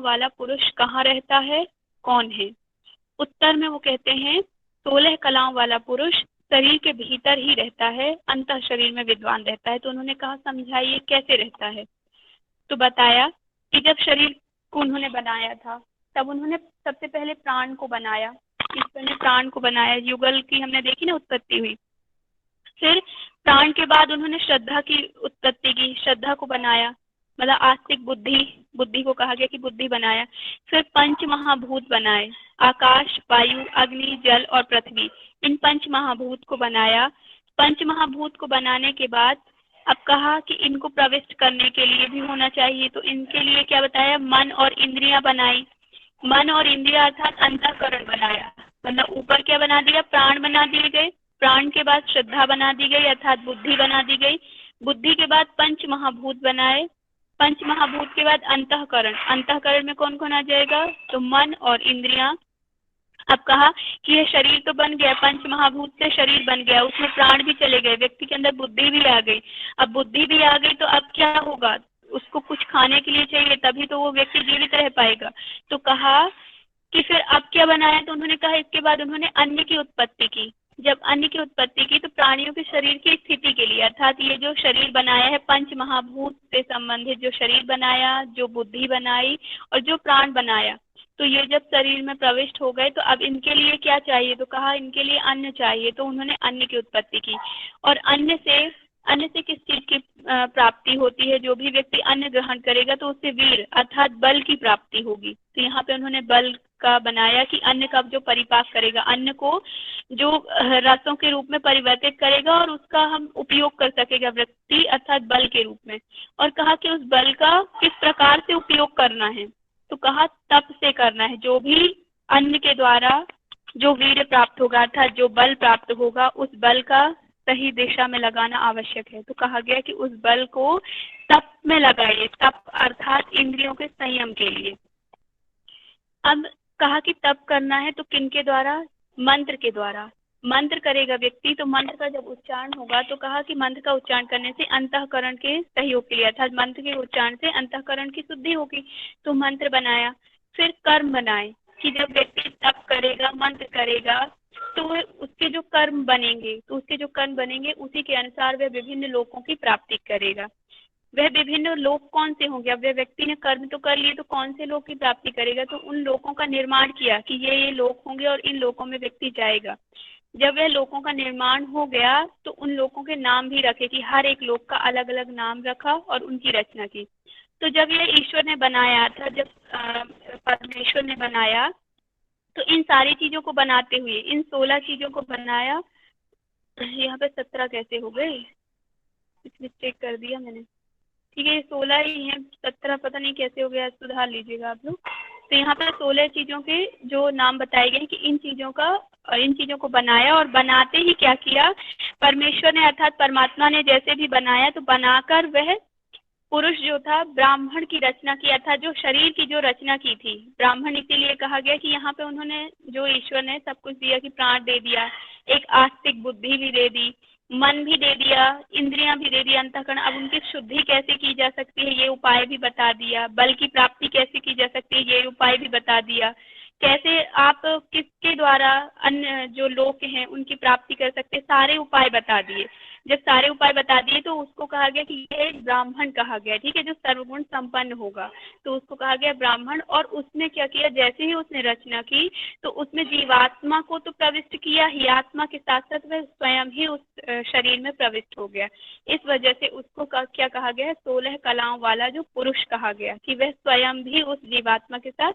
वाला पुरुष कहाँ रहता है, कौन है? उत्तर में वो कहते हैं 16 कलाओं वाला पुरुष शरीर के भीतर ही रहता है, अंतः शरीर में विद्वान रहता है। तो उन्होंने कहा समझाइए कैसे रहता है? तो बताया कि जब शरीर को उन्होंने बनाया था तब उन्होंने सबसे पहले प्राण को बनाया, ईश्वर ने प्राण को बनाया, युगल की हमने देखी ना उत्पत्ति हुई। फिर प्राण के बाद उन्होंने श्रद्धा की उत्पत्ति की, श्रद्धा को बनाया, मतलब आस्तिक बुद्धि को कहा गया कि बुद्धि बनाया। फिर 5 महाभूत बनाए, आकाश, वायु, अग्नि, जल और पृथ्वी, इन 5 महाभूत को बनाया। 5 महाभूत को बनाने के बाद अब कहा कि इनको प्रविष्ट करने के लिए भी होना चाहिए, तो इनके लिए क्या बताया? मन और इंद्रियां बनाई। मन और इंद्रिया अर्थात अंतःकरण बनाया, मतलब ऊपर क्या बना दिया, प्राण बना दिए गए, प्राण के बाद श्रद्धा बना दी गई अर्थात बुद्धि बना दी गई, बुद्धि के बाद पंच महाभूत बनाए, पंच महाभूत के बाद अंतःकरण, अंतःकरण में कौन कौन आ जाएगा, तो मन और इंद्रियां। अब कहा कि यह शरीर तो बन गया, पंच महाभूत से शरीर बन गया, उसमें प्राण भी चले गए, व्यक्ति के अंदर बुद्धि भी आ गई। अब बुद्धि भी आ गई तो अब क्या होगा, उसको कुछ खाने के लिए चाहिए, तभी तो वो व्यक्ति जीवित रह पाएगा। तो कहा कि फिर अब क्या बनाया, तो उन्होंने कहा इसके बाद उन्होंने अन्न की उत्पत्ति की। जब अन्न की उत्पत्ति की तो प्राणियों के शरीर की स्थिति के लिए, अर्थात ये जो शरीर बनाया है पंच महाभूत से संबंधित जो शरीर बनाया, जो बुद्धि बनाई और जो प्राण बनाया, तो ये जब शरीर में प्रविष्ट हो गए तो अब इनके लिए क्या चाहिए, तो कहा इनके लिए अन्न चाहिए, तो उन्होंने अन्न की उत्पत्ति की। और अन्न से किस चीज की प्राप्ति होती है, जो भी व्यक्ति अन्न ग्रहण करेगा तो उससे वीर अर्थात बल की प्राप्ति होगी। तो यहाँ पे उन्होंने बल का बनाया कि अन्न का जो परिपाक करेगा, अन्न को जो रसों के रूप में परिवर्तित करेगा और उसका हम उपयोग कर सकेगा व्यक्ति अर्थात बल के रूप में। और कहा कि उस बल का किस प्रकार से उपयोग करना है, तो कहा तप से करना है, जो भी अन्न के द्वारा जो वीर्य प्राप्त होगा अर्थात जो बल प्राप्त होगा उस बल का सही दिशा में लगाना आवश्यक है। तो कहा गया कि उस बल को तप में लगाइए, तप अर्थात इंद्रियों के संयम के लिए। अब कहा कि तप करना है तो किनके द्वारा, मंत्र के द्वारा, मंत्र करेगा व्यक्ति, तो मंत्र का जब उच्चारण होगा तो कहा कि मंत्र का उच्चारण करने से अंतःकरण के सहयोग के लिए अर्थात मंत्र के उच्चारण से अंतःकरण की शुद्धि होगी, तो मंत्र बनाया। फिर कर्म बनाए कि जब व्यक्ति तप करेगा, मंत्र करेगा तो उसके जो कर्म बनेंगे, तो उसके जो कर्म बनेंगे उसी के अनुसार वह विभिन्न लोकों की प्राप्ति करेगा। वह विभिन्न लोक कौन से होंगे, अब वह व्यक्ति ने कर्म तो कर लिए तो कौन से लोक की प्राप्ति करेगा, तो उन लोकों का निर्माण किया कि ये लोक होंगे और इन लोकों में व्यक्ति जाएगा। जब वह लोकों का निर्माण हो गया तो उन लोकों के नाम भी रखे कि हर एक लोक का अलग अलग नाम रखा और उनकी रचना की। तो जब यह ईश्वर ने बनाया था, जब परमेश्वर ने बनाया तो इन सारी चीजों को बनाते हुए इन 16 चीजों को बनाया। यहाँ पे 17 कैसे हो गए, मिस्टेक कर दिया मैंने, ठीक है ये 16 ही है, 17 पता नहीं कैसे हो गया, सुधार लीजिएगा आप लोग। तो यहाँ पे 16 चीजों के जो नाम बताए गए कि इन चीजों को बनाया और बनाते ही क्या किया, परमेश्वर ने अर्थात परमात्मा ने जैसे भी बनाया तो बनाकर वह पुरुष जो था ब्राह्मण की रचना की अर्थात जो शरीर की जो रचना की थी, ब्राह्मण इसीलिए कहा गया कि यहाँ पे उन्होंने जो ईश्वर ने सब कुछ दिया कि प्राण दे दिया, एक आस्तिक बुद्धि भी दे दी, मन भी दे दिया, इंद्रियां भी दे दी, अंतःकरण। अब उनकी शुद्धि कैसे की जा सकती है ये उपाय भी बता दिया, बल की प्राप्ति कैसे की जा सकती है ये उपाय भी बता दिया, कैसे आप किसके द्वारा अन्य जो लोक हैं उनकी प्राप्ति कर सकते, सारे उपाय बता दिए। जब सारे उपाय बता दिए तो उसको कहा गया कि ये ब्राह्मण कहा गया, ठीक है, जो सर्वगुण संपन्न होगा तो उसको कहा गया ब्राह्मण। और उसने क्या किया, जैसे ही उसने रचना की तो उसमें जीवात्मा को तो प्रविष्ट किया ही, आत्मा के साथ साथ वह स्वयं ही उस शरीर में प्रविष्ट हो गया। इस वजह से उसको क्या कहा गया, 16 कलाओं वाला जो पुरुष कहा गया कि वह स्वयं भी उस जीवात्मा के साथ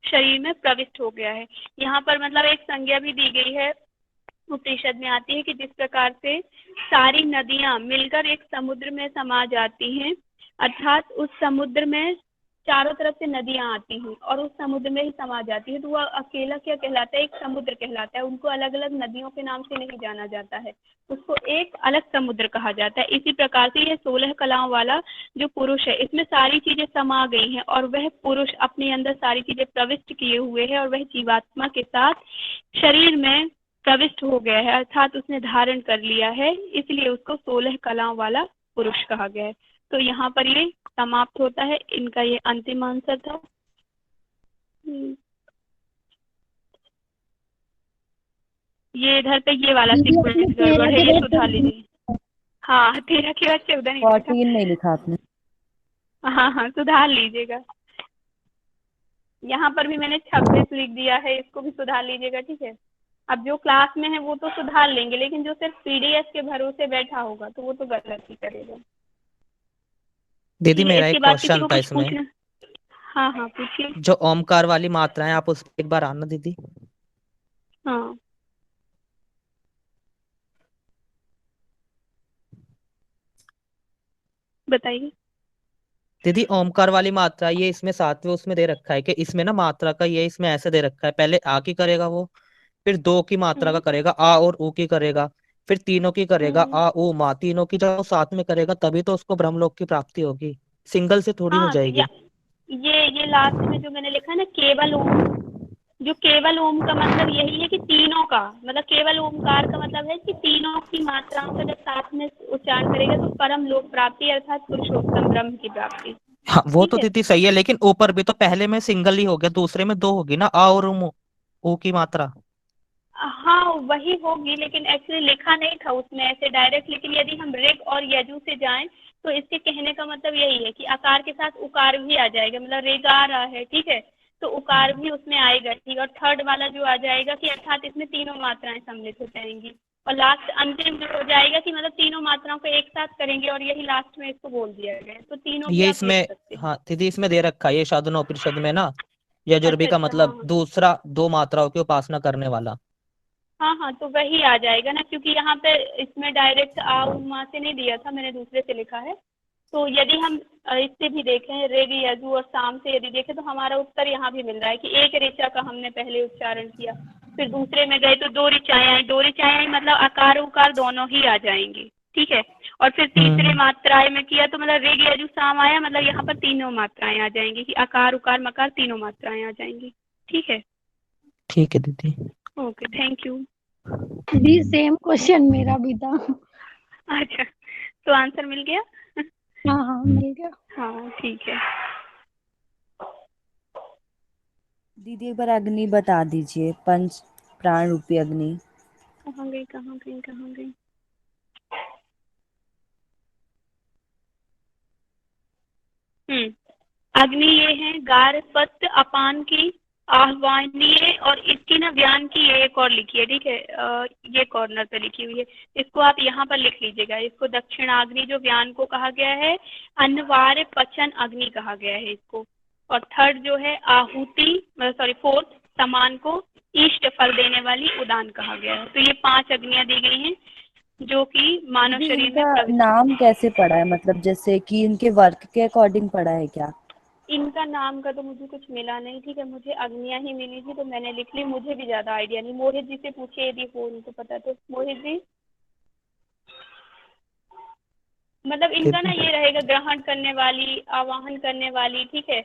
शरीर में प्रविष्ट हो गया है। यहाँ पर मतलब एक संज्ञा भी दी गई है, उपनिषद में आती है कि जिस प्रकार से सारी नदियां मिलकर एक समुद्र में समा जाती हैं, अर्थात उस समुद्र में चारों तरफ से नदियां आती हैं और उस समुद्र में ही समा जाती है, तो वह अकेला क्या कहलाता है, एक समुद्र कहलाता है। उनको अलग अलग नदियों के नाम से नहीं जाना जाता है, उसको एक अलग समुद्र कहा जाता है। इसी प्रकार से यह 16 कलाओं वाला जो पुरुष है इसमें सारी चीजें समा गई हैं और वह पुरुष अपने अंदर सारी चीजें प्रविष्ट किए हुए है और वह जीवात्मा के साथ शरीर में प्रविष्ट हो गया है, अर्थात उसने धारण कर लिया है, इसलिए उसको 16 कलाओं वाला पुरुष कहा गया है। तो यहाँ पर ये समाप्त होता है, इनका ये अंतिम आंसर था। ये इधर पे ये वाला सीक्वेंस गड़बड़ है, ये सुधार लीजिए। हाँ 13 के बाद 14 नहीं लिखा, 14 नहीं लिखा आपने। हाँ सुधार लीजिएगा। यहाँ पर भी मैंने 26 लिख दिया है, इसको भी सुधार लीजिएगा, ठीक है। अब जो क्लास में है वो तो सुधार लेंगे, लेकिन जो सिर्फ पीडीएफ के भरोसे बैठा होगा तो वो तो गलत ही करेगा। दीदी मेरा एक क्वेश्चन था इसमें, हाँ पूछिए। जो ओमकार वाली मात्रा है आप उस पर एक बार आना दीदी। हाँ बताइए दीदी ओमकार वाली मात्रा ये इसमें 7वें उसमें दे रखा है कि इसमें ना मात्रा का ये इसमें ऐसे दे रखा है, पहले आ की करेगा वो फिर दो की मात्रा का करेगा, आ और ऊ की करेगा, फिर तीनों की करेगा, आ ऊ माँ, तीनों की जब वो साथ में करेगा तभी तो उसको ब्रह्मलोक की प्राप्ति होगी, सिंगल से थोड़ी हो हाँ, तो जाएगी। ये लास्ट में जो मैंने लिखा है ना केवल ओम, जो केवल ओम का मतलब यही है कि तीनों का मतलब केवल ओमकार का मतलब है कि तीनों की मात्राओं का जब साथ में उच्चारण करेगा तो परम लोक प्राप्ति अर्थात पुरुषोत्तम ब्रह्म की प्राप्ति। हाँ वो ठीक तो है। दीदी सही है, लेकिन ऊपर भी तो पहले में सिंगल ही हो गया, दूसरे में दो होगी ना, आ और ऊ की मात्रा। हाँ वही होगी, लेकिन एक्चुअली लिखा नहीं था उसमें ऐसे डायरेक्ट, लेकिन यदि हम ऋग और यजु से जाएं तो इसके कहने का मतलब यही है कि आकार के साथ उकार भी आ जाएगा, मतलब ऋग आ रहा है, ठीक है, तो उकार भी उसमें आएगा, ठीक। और थर्ड वाला जो आ जाएगा कि अर्थात इसमें तीनों मात्राएं सम्मिलित हो जाएंगी, और लास्ट अंतिम जो हो जाएगा कि मतलब तीनों मात्राओं को एक साथ करेंगे, और यही लास्ट में इसको बोल दिया गया है, तो तीनों भी ये आप लिख इसमें, सकते हैं। हाँ दीदी इसमें दे रखा है ये शादनोपनिषद में ना, अच्छा यजुर्वेद का अच्छा, हाँ मतलब दूसरा दो मात्राओं की उपासना करने वाला। हाँ हाँ, तो वही आ जाएगा ना, क्योंकि यहाँ पे इसमें डायरेक्ट आ उमा से नहीं दिया था, मैंने दूसरे से लिखा है। तो यदि हम इससे भी देखें ऋग यजु और साम से यदि देखें तो हमारा उत्तर यहाँ भी मिल रहा है कि एक ऋचा का हमने पहले उच्चारण किया, फिर दूसरे में गए तो दो ऋचाएं आई, दो ऋचाएं आई मतलब आकार उकार दोनों ही आ जाएंगी, ठीक है। और फिर तीसरे मात्राएं में किया तो मतलब ऋग यजु साम आया, मतलब यहाँ पर तीनों मात्राएं आ जाएंगी कि आकार उकार मकार तीनों मात्राएं आ जाएंगी, ठीक है। ठीक है दीदी। Okay, thank you. The same question मेरा भी था। अच्छा, तो आंसर मिल गया। हाँ हाँ मिल गया। हाँ ठीक है। दीदी एक बार अग्नि बता दीजिए, पंच प्राण रूपी अग्नि। कहाँ गई कहाँ गई कहाँ गई? अग्नि ये है गारस्वत अपान की आह्वानीय, और इसकी ना व्यान की ये एक और लिखी है, ठीक है, ये कॉर्नर पे लिखी हुई है, इसको आप यहाँ पर लिख लीजिएगा। इसको दक्षिणाग्नि जो व्यान को कहा गया है, अनिवार्य पचन अग्नि कहा गया है इसको। और थर्ड जो है आहुति, सॉरी फोर्थ समान को इष्ट फल देने वाली उदान कहा गया है। तो ये 5 अग्नियां दी गई हैं जो कि मानव दीदी शरीर में इनका प्रविष्ट। नाम कैसे पड़ा है, मतलब जैसे कि इनके वर्क के अकॉर्डिंग पड़ा है क्या? इनका नाम का तो मुझे कुछ मिला नहीं, ठीक है, मुझे अग्नियां ही मिली थी तो मैंने लिख ली, मुझे भी ज्यादा आइडिया नहीं। मोहित जी से पूछे यदि हो उनको पता तो। मोहित जी, मतलब इनका ना दीदी ये रहेगा ग्रहण करने वाली, आवाहन करने वाली, ठीक है।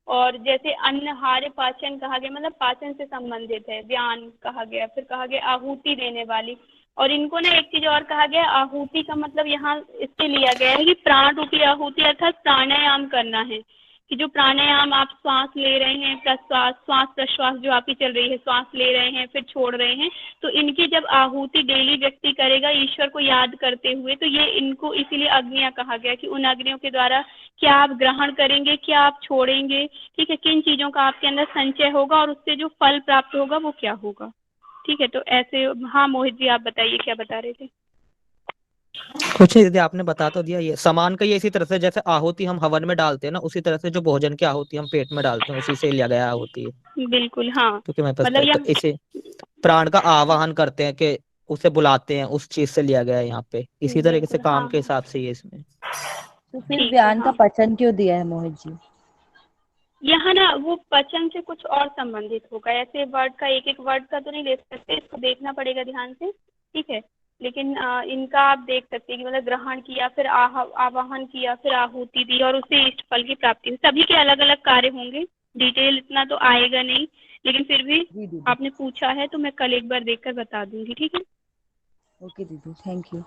और जैसे अन्नहार्य पाचन कहा गया, मतलब पाचन से संबंधित है, व्यान कहा गया, फिर कहा गया आहुति देने वाली। और इनको ना एक चीज और कहा गया, आहुति का मतलब यहाँ इससे लिया गया है कि प्राण रूपी आहुति अर्थात प्राणायाम करना है, कि जो प्राणायाम आप श्वास ले रहे हैं, प्रश्वास, श्वास प्रश्वास जो आपकी चल रही है, श्वास ले रहे हैं फिर छोड़ रहे हैं, तो इनकी जब आहुति डेली व्यक्ति करेगा ईश्वर को याद करते हुए, तो ये इनको इसीलिए अग्नियां कहा गया कि उन अग्नियों के द्वारा क्या आप ग्रहण करेंगे, क्या आप छोड़ेंगे, ठीक है, किन चीजों का आपके अंदर संचय होगा और उससे जो फल प्राप्त होगा वो क्या होगा, ठीक है। तो ऐसे। हाँ मोहित जी आप बताइए क्या बता रहे थे? कुछ नहीं दीदी, आपने बता तो दिया। ये समान का ये इसी तरह से जैसे आहुति हम हवन में डालते हैं ना, उसी तरह से जो भोजन की आहुति हम पेट में डालते हैं उसी से लिया गया आहुति है। बिल्कुल हाँ। क्योंकि मेरे पास मतलब तो इसे प्राण का आवाहन करते हैं कि उसे बुलाते हैं, उस चीज से लिया गया है यहाँ पे, इसी तरीके से बिल्कुल हाँ काम के हाँ, हिसाब से ये इसमें। तो फिर ठीक है व्यान का हाँ। पचन क्यों दिया है मोहित जी? यहाँ ना वो पचन से कुछ और संबंधित होगा, ऐसे वर्ड का एक एक वर्ड का तो नहीं ले सकते, इसको देखना पड़ेगा ध्यान से, ठीक है। लेकिन इनका आप देख सकते हैं कि मतलब ग्रहण किया, फिर आवाहन किया, फिर आहुति दी और उससे इष्ट फल की प्राप्ति हुई। सभी के अलग अलग कार्य होंगे, डिटेल इतना तो आएगा नहीं, लेकिन फिर भी जी दीदी। आपने पूछा है तो मैं कल एक बार देखकर बता दूंगी, ठीक है। ओके दीदी, थैंक यू।